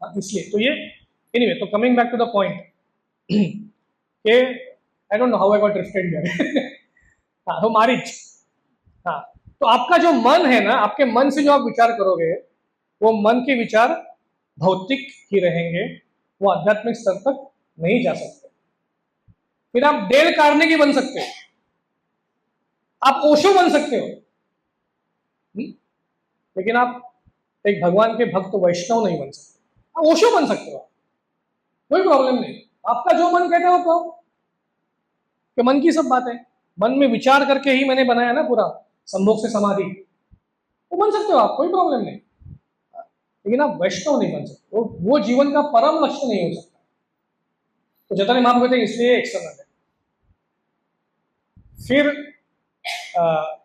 हाँ, इसलिए तो ये, एनीवे, तो coming back to the point कि I don't know how I got drifted here. हाँ, तो मारिच। हाँ, तो आपका जो मन है ना, आपके मन से जो आप विचार करोगे, वो मन के विचार भौतिक ही रहेंगे, वो आध्यात्मिक स्तर तक नहीं जा सकते। फिर आप डेल कार्नेगी बन सकते हो, आप ओशो बन सकते हो, लेकिन आप एक भगवान के भक्त वैष्णव नहीं बन सकते। आप ओशो बन सकते हो, कोई प्रॉब्लम नहीं, आपका जो मन कहता है वो कहो, कि मन की सब बात है, मन में विचार करके ही मैंने बनाया ना पूरा संभोग से समाधि, वो बन सकते हो आप, कोई प्रॉब्लम नहीं। लेकिन आप वैष्णव नहीं बन सकते, वो जीवन का परम लक्ष्य नहीं हो सकता। तो चैतन्य महाप्रभु कहते हैं इसलिए एक्सटर्नल है। फिर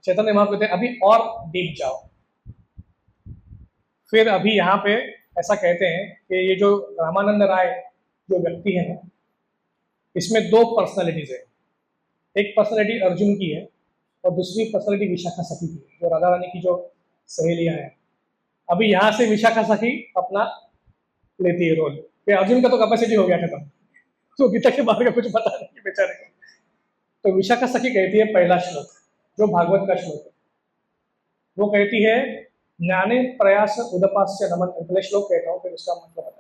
चैतन्य महाप्रभु कहते हैं अभी और डीप जाओ। फिर अभी यहाँ पे ऐसा कहते हैं कि ये जो रामानंद राय जो व्यक्ति है ना, इसमें 2 पर्सनालिटीज है, एक पर्सनालिटी अर्जुन की है और दूसरी पर्सनालिटी विशाखा सखी की है, जो राधा रानी की जो सहेलियां हैं। अभी यहाँ से विशाखा सखी अपना लेती है रोल। फिर अर्जुन का तो कैपेसिटी हो गया खत्म, तो गीता के बारे में कुछ पता नहीं बेचारे को। तो विशाखा सखी कहती है पहला श्लोक, जो भागवत का श्लोक है, वो कहती है ज्ञाने प्रयास उदपास्य नमन। पहले श्लोक कहता हूँ फिर उसका मतलब है।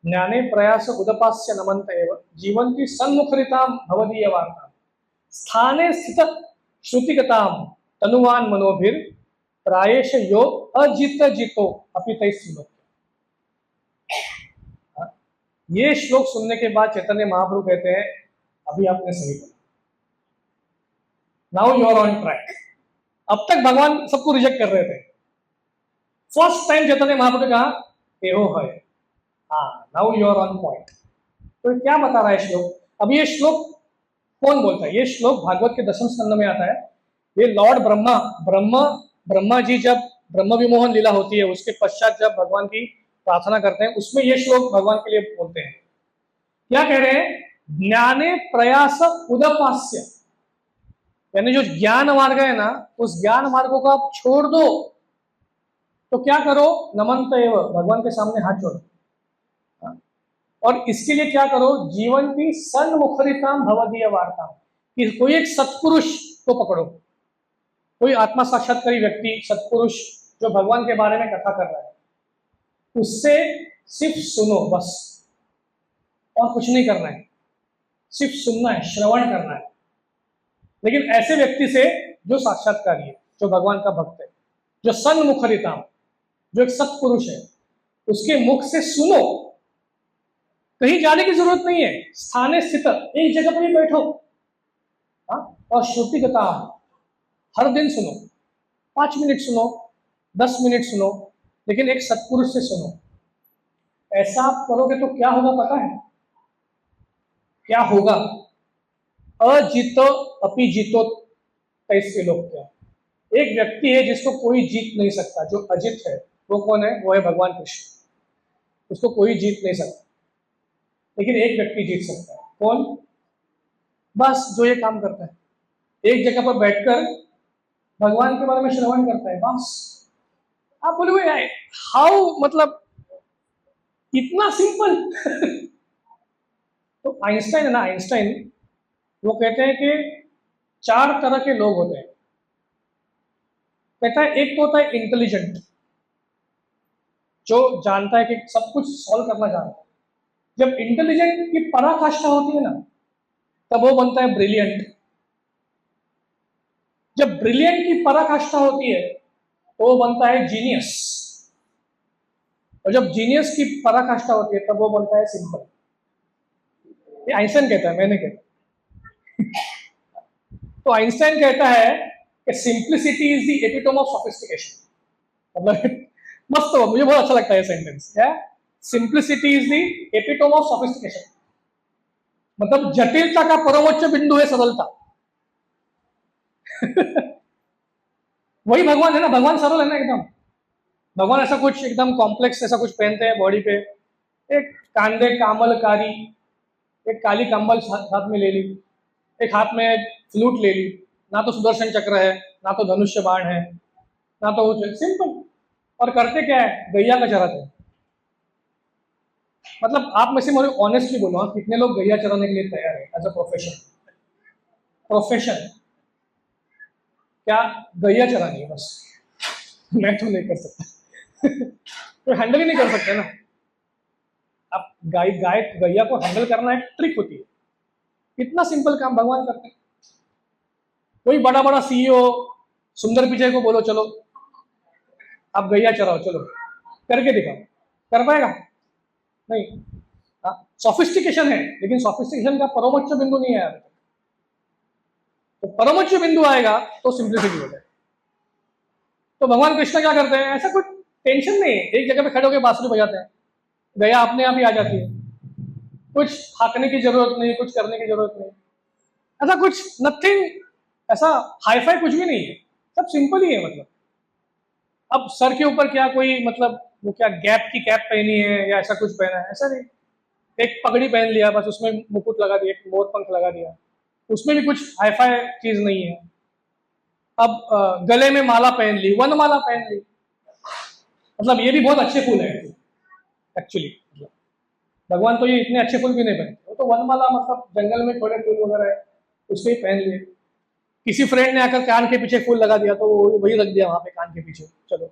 ज्ञाने प्रयास उदपास्य नमंत एव जीवंती सन्मुखरिताम भवदीय वार्ता स्थाने स्थित श्रुतिगताम तनुवान मनोभिर प्रायेश यो अजित जितो अपि तै सुनो। ये श्लोक सुनने के बाद चैतन्य महाप्रभु कहते हैं अभी आपने सही बोला, now you are on track. अब तक भगवान सबको रिजेक्ट कर रहे थे, फर्स्ट टाइम चैतन्य महाप्रभु ने कहा एहो है, हाँ now you are on point. तो क्या बता रहा है श्लोक? अब ये श्लोक कौन बोलता है? ये श्लोक भागवत के 10वें स्कंद में आता है। ये लॉर्ड ब्रह्मा जी जब ब्रह्म विमोहन लीला होती है, उसके पश्चात जब भगवान की प्रार्थना करते हैं, उसमें ये श्लोक भगवान के लिए बोलते हैं। क्या कह रहे हैं? ज्ञाने प्रयास उदपास्य, यानी जो ज्ञान मार्ग है ना, उस ज्ञान मार्गों को आप छोड़ दो। तो क्या करो? नमंत एव, भगवान के सामने हाथ जोड़ो। और इसके लिए क्या करो? जीवन की सन्मुखरिताम भवदीय वार्ता, कि कोई एक सत्पुरुष को पकड़ो, कोई आत्मा साक्षात्कारी व्यक्ति, सत्पुरुष जो भगवान के बारे में कथा कर रहा है, उससे सिर्फ सुनो बस, और कुछ नहीं करना है, सिर्फ सुनना है, श्रवण करना है। लेकिन ऐसे व्यक्ति से जो साक्षात्कारी है, जो भगवान का भक्त है, जो सन्मुखरिताम, जो एक सत्पुरुष है, उसके मुख से सुनो। कहीं जाने की जरूरत नहीं है, स्थाने स्थित, एक जगह पर ही बैठो। और श्रुतिगता, हर दिन सुनो, 5 मिनट सुनो, 10 मिनट सुनो, लेकिन एक सत्पुरुष से सुनो। ऐसा आप करोगे तो क्या होगा पता है? क्या होगा? अजितो अपि जितो तैसे लोग। क्या एक व्यक्ति है जिसको कोई जीत नहीं सकता, जो अजित है, वो कौन है? वो है भगवान कृष्ण। उसको कोई जीत नहीं सकता, लेकिन एक व्यक्ति जीत सकता है। कौन? बस जो ये काम करता है, एक जगह पर बैठकर भगवान के बारे में श्रवण करता है, बस। आप बोले भाई हाउ, मतलब इतना सिंपल। तो आइंस्टाइन है ना, आइंस्टाइन वो कहते हैं कि 4 तरह के लोग होते हैं। कहता है एक तो होता है इंटेलिजेंट, जो जानता है कि सब कुछ सॉल्व करना जानता है। जब इंटेलिजेंट की पराकाष्ठा होती है ना, तब वो बनता है ब्रिलियंट। जब ब्रिलियंट की पराकाष्ठा होती है तो वो बनता है जीनियस, और जब जीनियस की पराकाष्ठा होती है तब वो बनता है सिंपल। ये आइंस्टाइन कहता है, मैंने कहता। तो आइंस्टाइन कहता है कि simplicity is the epitome of sophistication. मतलब मस्त हो, मुझे बहुत अच्छा लगता है सेंटेंस। क्या? Simplicity is the epitome of sophistication, मतलब जटिलता का परमोच्च बिंदु है सरलता। वही भगवान है ना, भगवान सरल है ना एकदम। भगवान ऐसा कुछ एकदम कॉम्प्लेक्स ऐसा कुछ पहनते हैं बॉडी पे, एक कांधे कामलकारी, एक काली कंबल हाथ में ले ली, एक हाथ में फ्लूट ले ली, ना तो सुदर्शन चक्र है, ना तो धनुष्य बाण है, ना तो सिंपल। और करते क्या है? गैया का चराते हैं। मतलब आप में से मुझे ऑनेस्टली बोलो, कितने लोग गैया चराने के लिए तैयार है एज अ प्रोफेशन? प्रोफेशन क्या? गैया चरानी है बस। मैं तो नहीं कर सकता। तो हैंडल ही नहीं कर सकते ना आप। गैया को हैंडल करना एक ट्रिक होती है। इतना सिंपल काम भगवान करते हैं। कोई बड़ा बड़ा सीईओ सुंदर पिचाई को बोलो चलो आप गैया चराओ, चलो करके दिखाओ, कर पाएगा? नहीं। सोफिस्टिकेशन है, लेकिन सोफिस्टिकेशन का परमोच्च बिंदु नहीं है। तो परमोच्च बिंदु आएगा तो सिंप्लिसिटी हो जाए। तो भगवान कृष्ण क्या करते हैं? ऐसा कुछ टेंशन नहीं है, एक जगह पे खड़े होकर बांसुरी बजाते हैं, गया अपने आप ही आ जाती है। कुछ हाकने की जरूरत नहीं, कुछ करने की जरूरत नहीं, ऐसा कुछ नथिंग, ऐसा हाईफाई कुछ भी नहीं है, सब सिंपल ही है। मतलब अब सर के ऊपर क्या कोई मतलब वो क्या गैप की कैप पहनी है या ऐसा कुछ पहना है? ऐसा नहीं। एक पगड़ी पहन लिया बस, उसमें मुकुट लगा दिया, एक मोर पंख लगा दिया, उसमें भी कुछ हाईफाई चीज नहीं है। अब गले में माला पहन ली, वनमाला पहन ली, मतलब ये भी बहुत अच्छे फूल है एक्चुअली। भगवान तो ये इतने अच्छे फूल भी नहीं पहनते, वो तो वनमाला मतलब जंगल में थोड़े फूल वगैरह है उसके ही पहन लिए। किसी फ्रेंड ने आकर कान के पीछे फूल लगा दिया तो वो वही रख दिया वहां पे कान के पीछे, चलो।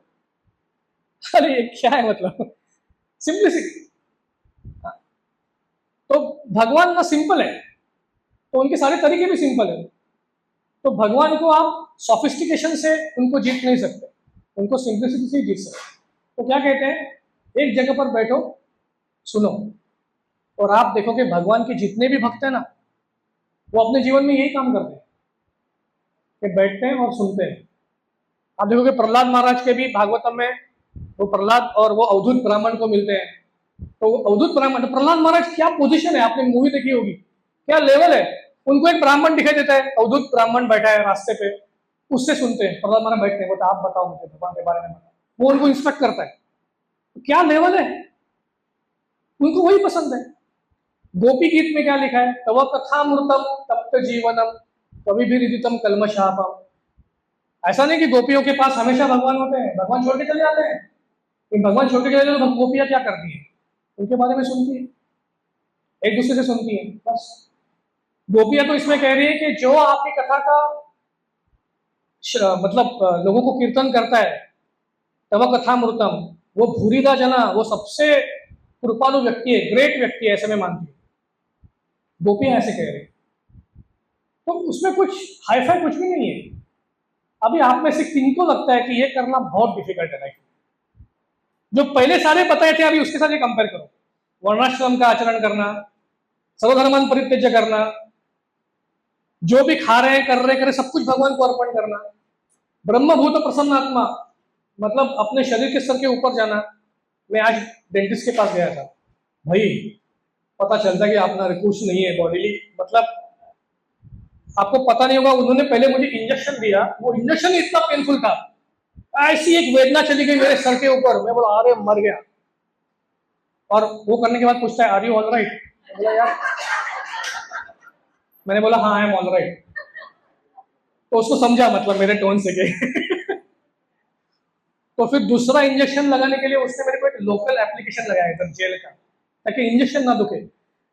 अरे ये क्या है मतलब, सिंपलिसिटी। तो भगवान ना सिंपल है, तो उनके सारे तरीके भी सिंपल है। तो भगवान को आप सोफिस्टिकेशन से उनको जीत नहीं सकते, उनको सिंपलिसिटी से ही जीत सकते। तो क्या कहते हैं, एक जगह पर बैठो, सुनो, और आप देखो कि भगवान के जितने भी भक्त हैं ना, वो अपने जीवन में यही काम करते हैं कि बैठते हैं और सुनते हैं। आप देखोगे प्रहलाद महाराज के भी भागवतम में वो प्रहलाद और वो अवधूत ब्राह्मण को मिलते हैं। तो वो अवधूत ब्राह्मण, तो प्रहलाद महाराज क्या पोजीशन है, आपने मूवी देखी होगी, क्या लेवल है। उनको एक ब्राह्मण दिखाई देता है, अवधूत ब्राह्मण बैठा है रास्ते पे, उससे सुनते हैं। प्रहलाद महाराज बैठते हैं, बोलते आप बताओ मुझे भगवान के बारे में बताओ। वो उनको इंस्ट्रक्ट करता है, तो क्या लेवल है, उनको वही पसंद है। गोपी गीत में क्या लिखा है, तव कथामृतम तप्त जीवनम कवि भी रिदितम कलमशापम। ऐसा नहीं कि गोपियों के पास हमेशा भगवान होते हैं, भगवान छोड़ के चले जाते हैं। लेकिन भगवान छोड़ के चले जाते तो गोपियां क्या करती है, उनके बारे में सुनती है, एक दूसरे से सुनती है बस। गोपियां तो इसमें कह रही है कि जो आपकी कथा का मतलब लोगों को कीर्तन करता है, तव कथामृतम, वो भूरिदा जना, वो सबसे कृपालु व्यक्ति है, ग्रेट व्यक्ति है, ऐसे में मानती है। गोपियां ऐसे कह रही है, तो उसमें कुछ हाईफाई कुछ भी नहीं है। अभी आप में से किनको लगता है कि ये करना बहुत डिफिकल्ट है लाइफ में? जो पहले सारे बताए थे, अभी उसके साथ ये कंपेयर करो। वर्णाश्रम का आचरण करना, सर्वधर्मान परित्यज्य करना, जो भी खा रहे हैं कर रहे सब कुछ भगवान को अर्पण करना, ब्रह्मभूत प्रसन्न आत्मा, मतलब अपने शरीर के स्तर के ऊपर जाना। मैं आज डेंटिस्ट के पास गया था, भाई पता चलता कि आपका कुछ नहीं है बॉडीली, मतलब आपको पता नहीं होगा, उन्होंने पहले मुझे इंजेक्शन दिया, वो इंजेक्शन इतना पेनफुल था, ऐसी एक वेदना चली गई मेरे सर के ऊपर, मैं बोला अरे मर गया। और वो करने के बाद पूछता है आर यू ऑल राइट, बोला यार, मैंने बोला हाँ आई एम ऑल राइट। तो उसको समझा मतलब मेरे टोन से के तो फिर दूसरा इंजेक्शन लगाने के लिए उसने मेरे को एक लोकल एप्लीकेशन लगाया था जेल का, ताकि इंजेक्शन ना दुखे,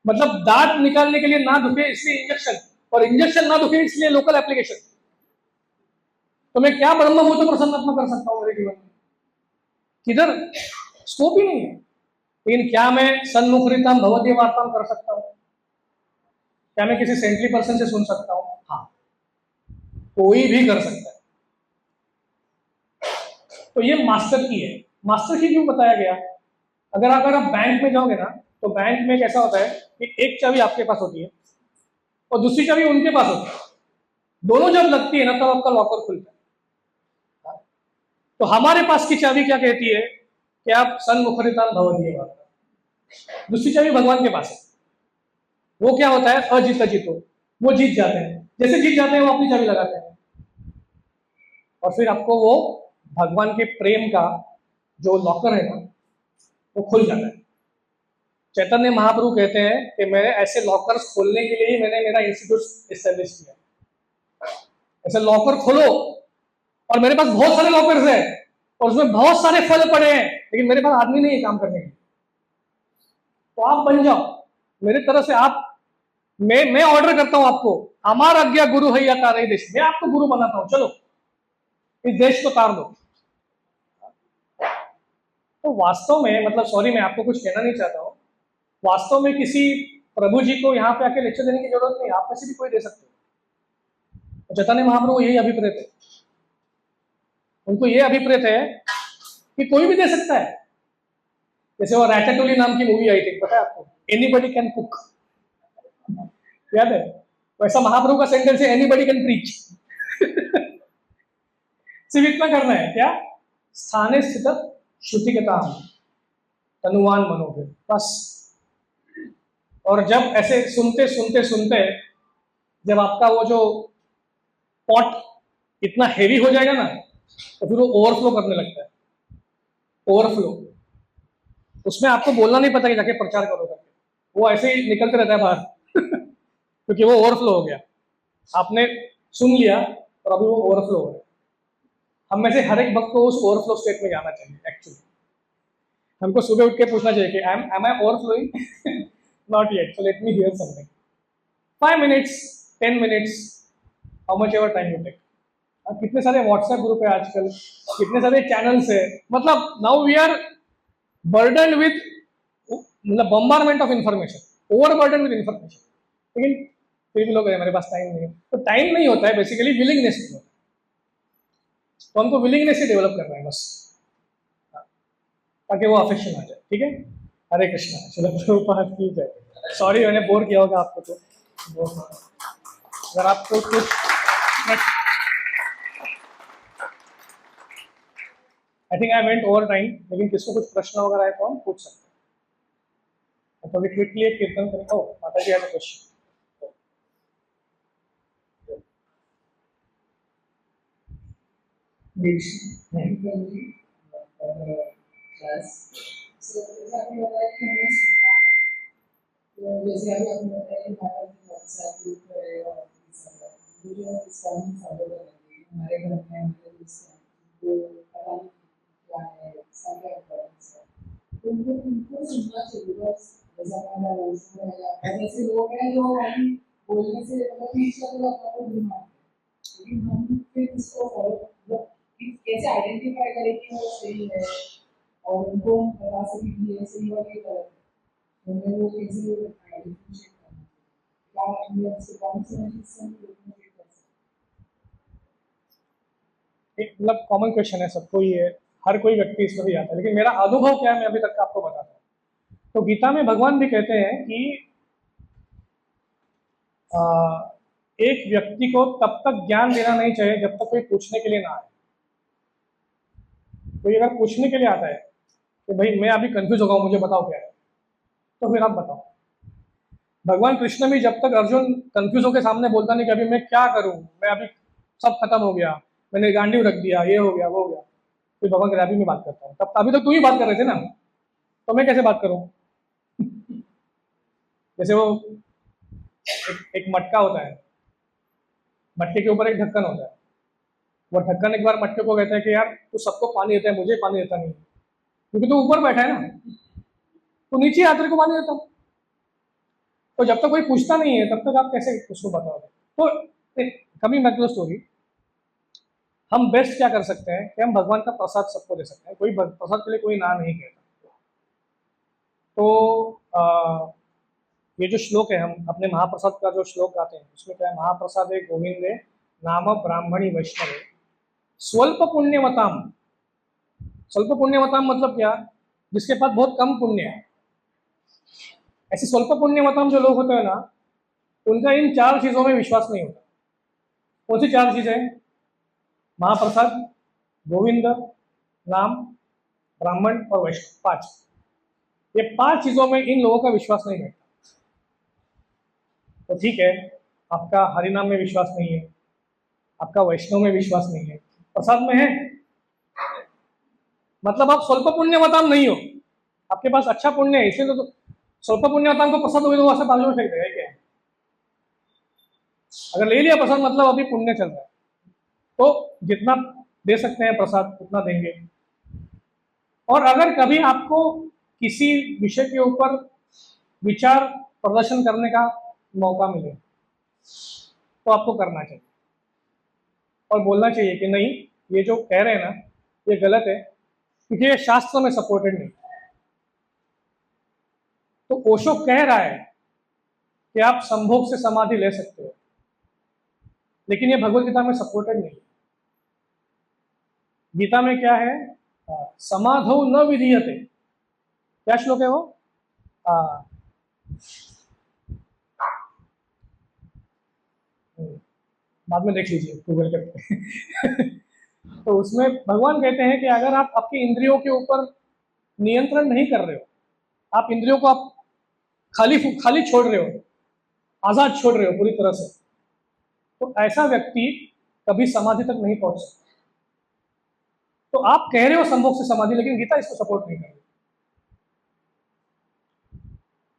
मतलब दांत निकालने के लिए ना दुखे इसलिए इंजेक्शन, और इंजेक्शन ना दुखे इसलिए लोकल एप्लीकेशन। तो मैं क्या ब्रह्मभूत प्रसन्नात्मा कर सकता हूँ मेरे जीवन में, किधर स्कोप ही नहीं है। लेकिन क्या मैं सन्मुखरिताम भवदीय वार्ताम कर सकता हूँ, क्या मैं किसी सेंटली पर्सन से सुन सकता हूँ? हाँ, कोई भी कर सकता है। तो ये मास्टर की है। मास्टर की क्यों बताया गया, अगर आप बैंक में जाओगे ना, तो बैंक में कैसा होता है कि एक चाबी आपके पास होती है और दूसरी चाबी उनके पास होती है, दोनों जब लगती है ना तब आपका लॉकर खुलता है। तो हमारे पास की चाबी क्या कहती है कि आप सन्मुखरिताम भवदीय वार्ता, दूसरी चाबी भगवान के पास है। वो क्या होता है, अजीत अजीतो, वो जीत जाते हैं, जैसे जीत जाते हैं वो अपनी चाबी लगाते हैं, और फिर आपको वो भगवान के प्रेम का जो लॉकर है ना वो खुल जाता है। चैतन्य महाप्रभु कहते हैं कि मैं ऐसे लॉकर्स खोलने के लिए ही मैंने मेरा इंस्टीट्यूट एस्टेब्लिश किया। ऐसे लॉकर खोलो, और मेरे पास बहुत सारे लॉकर्स हैं और उसमें बहुत सारे फल पड़े हैं, लेकिन मेरे पास आदमी नहीं है काम करने के लिए। तो आप बन जाओ मेरी तरह से, आप मैं ऑर्डर करता हूं आपको, हमारा आज्ञा गुरु है या तारे देश, मैं आपको गुरु बनाता हूं, चलो इस देश को तार दो। तो वास्तव में मतलब सॉरी मैं आपको कुछ कहना नहीं चाहता हूं, वास्तव में किसी प्रभु जी को यहाँ पे आके लेक्चर देने की जरूरत नहीं, आप में से भी कोई दे सकते हो। चैतन्य महाप्रभु यही अभिप्रेत है, उनको ये अभिप्रेत है कि कोई भी दे सकता है। जैसे वो रैटाटोली नाम की मूवी आई थी, पता है आपको, एनीबडी कैन कुक, याद है? वैसा महाप्रभु का सेंटेंस है एनीबडी कैन प्रीच। सिर्फ इतना करना है क्या, स्थाने स्थित श्रुतिगता तनुवान मनोभिर, बस। और जब ऐसे सुनते सुनते सुनते जब आपका वो जो पॉट इतना हेवी हो जाएगा ना, तो फिर वो ओवरफ्लो करने लगता है, ओवरफ्लो। उसमें आपको बोलना नहीं पता कि जाके प्रचार करो करके, वो ऐसे ही निकलते रहता है बाहर क्योंकि वो ओवरफ्लो हो गया, आपने सुन लिया और अभी वो ओवरफ्लो हो गया। हम में से हर एक भक्त को उस ओवरफ्लो स्टेट में जाना चाहिए एक्चुअली। हमको सुबह उठ के पूछना चाहिए कि am I overflowing, not yet, so let me hear something. 5 minutes, 10 minutes, how much ever time you take. कितने सारे व्हाट्सएप ग्रुप है आजकल, कितने सारे चैनल्स है, मतलब now we are burden with, मतलब bombardment of information, overburden with information, लेकिन फिर भी लोग हमारे पास टाइम नहीं है। तो टाइम नहीं होता है, बेसिकली विलिंगनेस नहीं होता। तो हमको विलिंगनेस ही डेवलप करना है बस, ताकि वो अफेक्शन आ जाए। ठीक है, हरे कृष्णा, चलो प्रभुपाद की जय। सॉरी मैंने बोर किया होगा आपको, तो अगर आपको कुछ, I think I went over time, लेकिन किसको कुछ प्रश्न वगैरह है तो हम पूछ सकते हैं। तो अभी क्विकली एक कीर्तन करें। ओ माता जी, है क्वेश्चन। जैसे अभी आपने बताया कि भारत में व्हाट्सएप ग्रुप है और जो जो इस्लामी फॉलो कर रहे हैं हमारे घर में, हमारे दोस्त हैं, वो पता नहीं क्या है, क्या इम्पोर्टेंस है, तो उनको सुनना चाहिए बस। जैसा हमारा रोशन है और ऐसे लोग हैं जो हम बोलने से मतलब पीछे तो आपको नहीं मानते, लेकिन हम फिर इसको फॉलो मतलब कैसे आइडेंटिफाई करें कि वो सही है और उनको हम बता सकें कि ये सही और ये गलत है। हमें वो कैसे आइडेंटिफिकेशन करना है, क्या हमें उससे कौन से से हम डिफरेंशिएट कर सकते एक मतलब कॉमन क्वेश्चन है, सबको ही है, हर कोई व्यक्ति इसमें भी आता है, लेकिन मेरा अनुभव क्या है मैं अभी तक आपको बताता हूँ। तो गीता में भगवान भी कहते हैं कि आ, एक व्यक्ति को तब तक ज्ञान देना नहीं चाहिए जब तक कोई पूछने के लिए ना आए। कोई अगर पूछने के लिए आता है कि भाई मैं अभी कंफ्यूज हो गया हूं, मुझे बताओ क्या है, तो फिर आप बताओ। भगवान कृष्ण भी जब तक अर्जुन कंफ्यूज होकर सामने बोलता नहीं कि अभी मैं क्या करूं, मैं अभी सब खत्म हो गया, मैंने गांडी रख दिया, ये हो गया वो हो गया, फिर भगवान कहते अभी मैं बात करता हूँ। तब अभी तो तू ही बात कर रहे थे ना, तो मैं कैसे बात करूं। जैसे वो एक मटका होता है, मटके के ऊपर एक ढक्कन होता है। वो ढक्कन एक बार मटके को कहता है कि यार तू सबको पानी देता है, मुझे पानी देता नहीं, क्योंकि तू ऊपर बैठा है ना, तो नीचे आकर को पानी देता हूँ। तो जब तक कोई पूछता नहीं है तब तक आप कैसे उसको बताओगे। तो कभी मैं तो स्टोरी, हम बेस्ट क्या कर सकते हैं कि हम भगवान का प्रसाद सबको दे सकते हैं, कोई प्रसाद के लिए कोई ना नहीं कहता। तो ये जो श्लोक है, हम अपने महाप्रसाद का जो श्लोक गाते हैं उसमें क्या है, महाप्रसादे गोविंदे नाम ब्राह्मणी वैष्णवे स्वल्प पुण्यवताम। स्वल्प पुण्यवताम मतलब क्या, जिसके पास बहुत कम पुण्य है। ऐसे स्वल्प पुण्यवताम जो लोग होते हैं ना, उनका इन 4 चीजों में विश्वास नहीं होता। कौन सी 4 चीजें, महाप्रसाद, गोविंद नाम, ब्राह्मण और वैष्णव, 5। ये 5 चीजों में इन लोगों का विश्वास नहीं है। तो ठीक है, आपका हरिनाम में विश्वास नहीं है, आपका वैष्णव में विश्वास नहीं है, प्रसाद में है, मतलब आप स्वल्प पुण्यवताम नहीं हो। आपके पास अच्छा पुण्य है, इसलिए तो स्वल्प पुण्यवताम को प्रसाद हो तो बाजू में फेंक देगा क्या। अगर ले लिया प्रसाद मतलब अभी पुण्य चल रहा है, तो जितना दे सकते हैं प्रसाद उतना देंगे। और अगर कभी आपको किसी विषय के ऊपर विचार प्रदर्शन करने का मौका मिले तो आपको करना चाहिए और बोलना चाहिए कि नहीं, ये जो कह रहे हैं ना ये गलत है, क्योंकि ये शास्त्र में सपोर्टेड नहीं। तो ओशो कह रहा है कि आप संभोग से समाधि ले सकते हो, लेकिन ये भगवत गीता में सपोर्टेड नहीं। गीता में क्या है, समाधौ न विधीयते, क्या श्लोक है वो, आ, बाद में देख लीजिए गूगल करके। तो उसमें भगवान कहते हैं कि अगर आप आपकी इंद्रियों के ऊपर नियंत्रण नहीं कर रहे हो, आप इंद्रियों को आप खाली खाली छोड़ रहे हो, आजाद छोड़ रहे हो पूरी तरह से, तो ऐसा व्यक्ति कभी समाधि तक नहीं पहुंच सकता। तो आप कह रहे हो संभोग से समाधि, लेकिन गीता इसको सपोर्ट नहीं कर रही।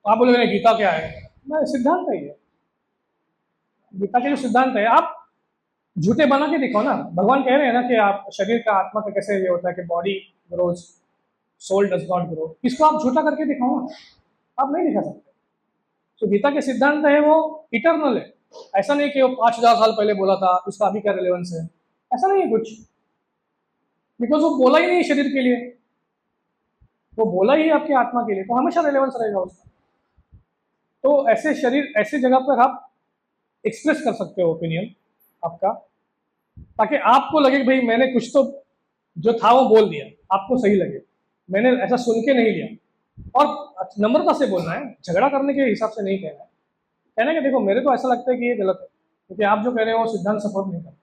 आप बोलोगे गीता क्या है, मैं सिद्धांत है ये, गीता के जो सिद्धांत है आप झूठे बना के दिखाओ ना। भगवान कह रहे हैं ना कि आप शरीर का आत्मा का कैसे ये होता है कि body grows, soul does not grow, इसको आप झूठा करके दिखाओ ना, आप नहीं दिखा सकते। तो गीता के सिद्धांत है वो इटरनल है, ऐसा नहीं कि वो 5000 साल पहले बोला था उसका अभी क्या रिलेवेंस है, ऐसा नहीं है कुछ, बिकॉज वो बोला ही नहीं शरीर के लिए, वो बोला ही आपकी आत्मा के लिए, तो हमेशा रिलेवेंस रहेगा उसका। तो ऐसे शरीर, ऐसे जगह पर आप एक्सप्रेस कर सकते हो ओपिनियन आपका, ताकि आपको लगे कि भाई मैंने कुछ तो जो था वो बोल दिया, आपको सही लगे, मैंने ऐसा सुन के नहीं लिया। और नम्रता से बोलना है, झगड़ा करने के हिसाब से नहीं कहना है, कहना कि देखो मेरे को ऐसा लगता है कि ये गलत है, क्योंकि आप जो कह रहे हो वो सिद्धांत सपोर्ट नहीं करते,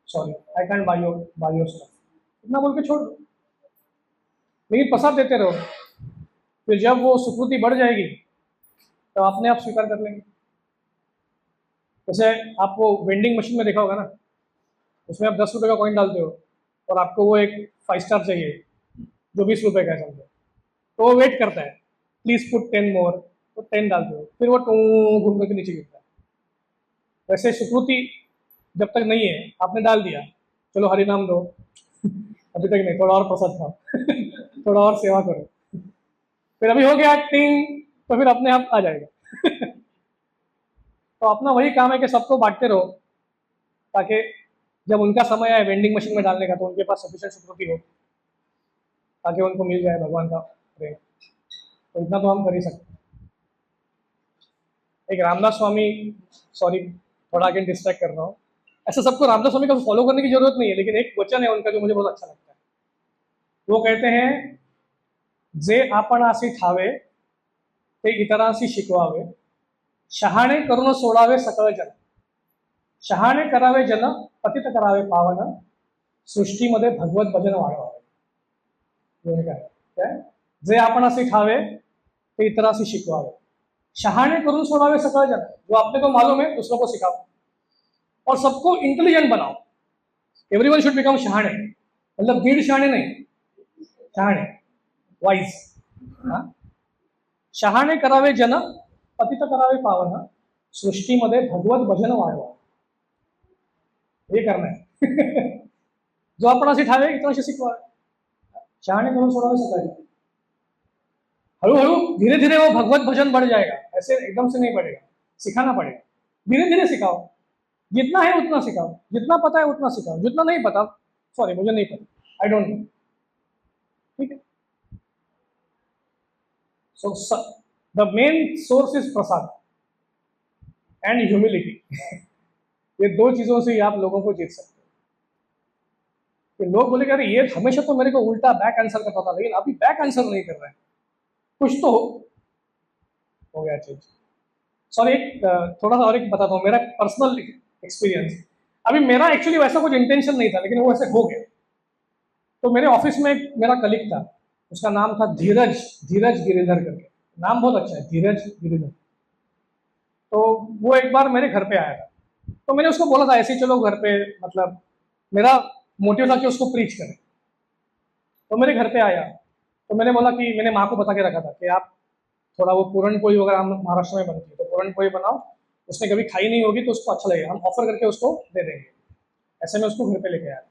sorry I can't by your stuff, इतना बोल के छोड़ दो। लेकिन प्रसाद देते रहो, फिर जब वो सुकृति बढ़ जाएगी तो अपने आप स्वीकार कर लेंगे। जैसे आप वो वेंडिंग मशीन में देखा होगा ना, उसमें आप 10 रुपये का कॉइन डालते हो और आपको वो एक 5 स्टार चाहिए जो 20 रुपये का है समझो, तो वो वेट करता है, प्लीज पुट 10 मोर, तो 10 डालते हो, फिर वो टू घूम करके नीचे गिरता है। वैसे सुकृति जब तक नहीं है, आपने डाल दिया, चलो हरि नाम दो अभी तक नहीं, थोड़ा और प्रसाद खाओ थोड़ा और सेवा करो, फिर अभी हो गया टिंग, तो फिर अपने आप आ जाएगा तो अपना वही काम है कि सबको बांटते रहो, ताकि जब उनका समय आए वेंडिंग मशीन में डालने का तो उनके पास सफिशिएंट सुकृति हो, ताकि उनको मिल जाए भगवान का प्रेम। तो इतना तो हम कर ही सकते हैं। एक रामदास स्वामी, सॉरी थोड़ा आगे डिस्ट्रैक्ट कर रहा हूँ, ऐसा सबको रामदास स्वामी का फॉलो करने की जरूरत नहीं है, लेकिन एक वचन है उनका जो मुझे बहुत अच्छा लगता है। वो कहते हैं, जे आपणासी ठावे ते इतरांशी शिकवावे, शहाणे करून सोडावे सकळ जन, शहाणे करावे जन, पतित करावे पावन, सृष्टीमध्ये भगवत भजन वाढवावे। काय जे आपणासी ठावे ते इतरांशी शिकवावे, शहाणे करून सोडावे सकळ जन, जो अपने को मालूम है दूसरों को सिखाओ, और सबको इंटेलिजेंट बनाओ। एवरीवन शुड बिकम शहाणे, मतलब 1.5 शहाणे नहीं, शहाणे वाइज। शहाणे करावे जन, पतित करावे पावन, सृष्टीमध्ये भगवत भजन वाढवा, हे करना है जो आपण असे ठावे इतरांशी शिकवा, शहाणे करून सोडावे सकाळी, हळूहळू धीरे धीरे वो भगवत भजन बढ़ जाएगा, ऐसे एकदम से नहीं बढ़ेगा, सिखाना पड़ेगा, धीरे धीरे सिखाओ, जितना है उतना सिखाओ, जितना पता है उतना सिखाओ, जितना नहीं पता सॉरी मुझे नहीं पता, आई डोंट नो, ठीक है। So the main source is Prasad and humility ये 2 चीजों से ही आप लोगों को जीत सकते हो। कि लोग बोले अरे ये हमेशा तो मेरे को उल्टा बैक आंसर करता था, लेकिन अभी बैक आंसर नहीं कर रहा है, कुछ तो हो गया चीज। सॉरी एक थोड़ा सा और एक बताता हूँ मेरा पर्सनल एक्सपीरियंस। अभी मेरा एक्चुअली वैसा कुछ इंटेंशन नहीं था, लेकिन वो ऐसे हो गया। तो मेरे ऑफिस में एक मेरा कलीग था, उसका नाम था धीरज गिरिधर करके, नाम बहुत अच्छा है, धीरज गिरिधर। तो वो एक बार मेरे घर पे आया था, तो मैंने उसको बोला था ऐसे ही चलो घर पे, मतलब मेरा मोटिव था कि उसको प्रीच करें। तो मेरे घर पे आया, तो मैंने बोला कि मैंने माँ को बता के रखा था कि आप थोड़ा वो पूरन पोली वगैरह हम महाराष्ट्र में बनती है, तो पूरन पोली बनाओ, उसने कभी खाई नहीं होगी तो उसको अच्छा लगेगा, हम ऑफर करके उसको दे देंगे। ऐसे में उसको घर पे लेके आया।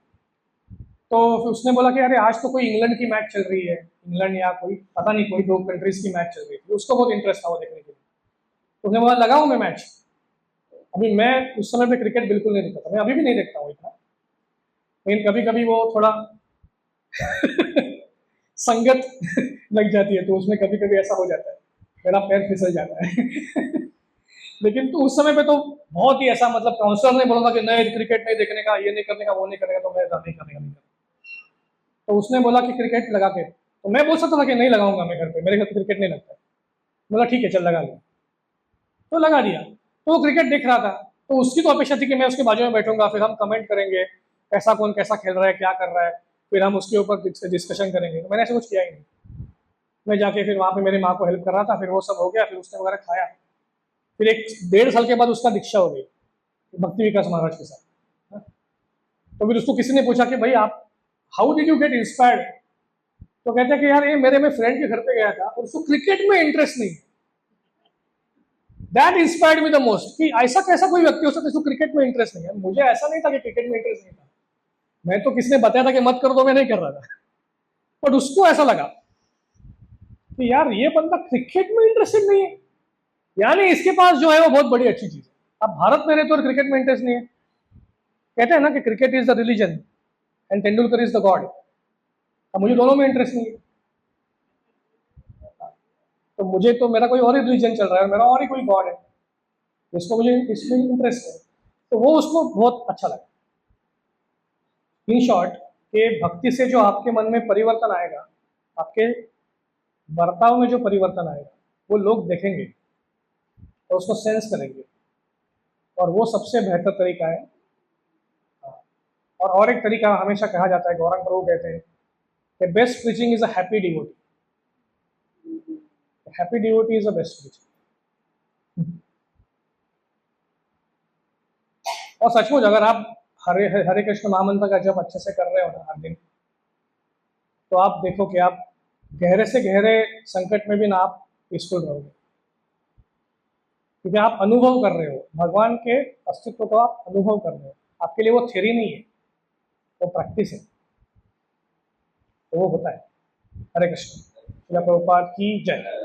तो फिर उसने बोला कि अरे आज तो कोई इंग्लैंड की मैच चल रही है, इंग्लैंड या कोई पता नहीं कोई 2 कंट्रीज की मैच चल रही थी, उसको बहुत इंटरेस्ट था वो देखने के लिए। तो उसने बोला लगाऊं मैं मैच। अभी मैं उस समय पे क्रिकेट बिल्कुल नहीं देखता था, मैं अभी भी नहीं देखता हूँ इतना, लेकिन कभी कभी वो थोड़ा संगत लग जाती है, तो उसमें कभी कभी ऐसा हो जाता है, मेरा पैर फिसल जाता है लेकिन तो उस समय पे तो बहुत ही ऐसा, मतलब काउंसलर ने बोला था कि नहीं क्रिकेट नहीं देखने का, ये नहीं करने का, वो नहीं करने का, तो मैं नहीं करने का। तो उसने बोला कि क्रिकेट लगा के, तो मैं बोल सकता था कि नहीं लगाऊंगा मैं घर पे, मेरे घर पे क्रिकेट नहीं लगता। बोला ठीक है चल लगा लिया, तो लगा दिया। तो वो क्रिकेट देख रहा था, तो उसकी तो अपेक्षा थी कि मैं उसके बाजू में बैठूंगा, फिर हम कमेंट करेंगे कैसा कौन कैसा खेल रहा है, क्या कर रहा है, फिर हम उसके ऊपर डिस्कशन करेंगे। तो मैंने ऐसा कुछ किया ही नहीं, मैं जाके फिर वहाँ पे मेरी माँ को हेल्प कर रहा था, फिर वो सब हो गया, फिर उसने वगैरह खाया। फिर 1-1.5 साल के बाद उसका दीक्षा हो गई भक्ति विकास महाराज के साथ। तो फिर उसको किसी ने पूछा कि भाई आप how did you get inspired, तो कहते हैं कि यार ये मेरे में फ्रेंड के घर पे गया था और उसको क्रिकेट में इंटरेस्ट नहीं, that inspired me the most, कि ऐसा कैसा कोई व्यक्ति हो सकता है जिसको क्रिकेट में इंटरेस्ट नहीं है। मुझे ऐसा नहीं था कि क्रिकेट में इंटरेस्ट नहीं था, मैं तो किसी ने बताया था कि मत करो तो मैं नहीं कर रहा था, बट उसको ऐसा लगा कि यार ये बंदा क्रिकेट में इंटरेस्टेड नहीं है, यानी इसके पास जो है वो बहुत बड़ी अच्छी चीज है। अब भारत में रहते और क्रिकेट में इंटरेस्ट नहीं है। कहते हैं ना कि cricket is the religion and Tendulkar is the God. अब मुझे दोनों में इंटरेस्ट नहीं है, तो मुझे तो मेरा कोई और ही रिलीजन चल रहा है, मेरा और ही कोई गॉड है, जिसको मुझे इसमें इंटरेस्ट है, तो वो उसको बहुत अच्छा लगा। इन शॉर्ट, कि भक्ति से जो आपके मन में परिवर्तन आएगा, आपके बर्ताव में जो परिवर्तन आएगा, वो लोग देखेंगे और उसको सेंस करेंगे, और वो सबसे बेहतर तरीका है। और एक तरीका हमेशा कहा जाता है, गौरंग प्रभु कहते हैं कि best preaching is a happy devotee. Happy devotee is a best preaching. और सचमुच अगर आप हरे हरे कृष्ण महामंत्र का जब अच्छे से कर रहे हो ना हर दिन, तो आप देखो कि आप गहरे से गहरे संकट में भी ना आप पीसफुल रहोगे, क्योंकि आप अनुभव कर रहे हो भगवान के अस्तित्व को, आप अनुभव कर रहे हो। आपके लिए वो थ्योरी नहीं है, वो प्रैक्टिस है, तो वो होता है। हरे कृष्ण। प्रभुपाद की जय।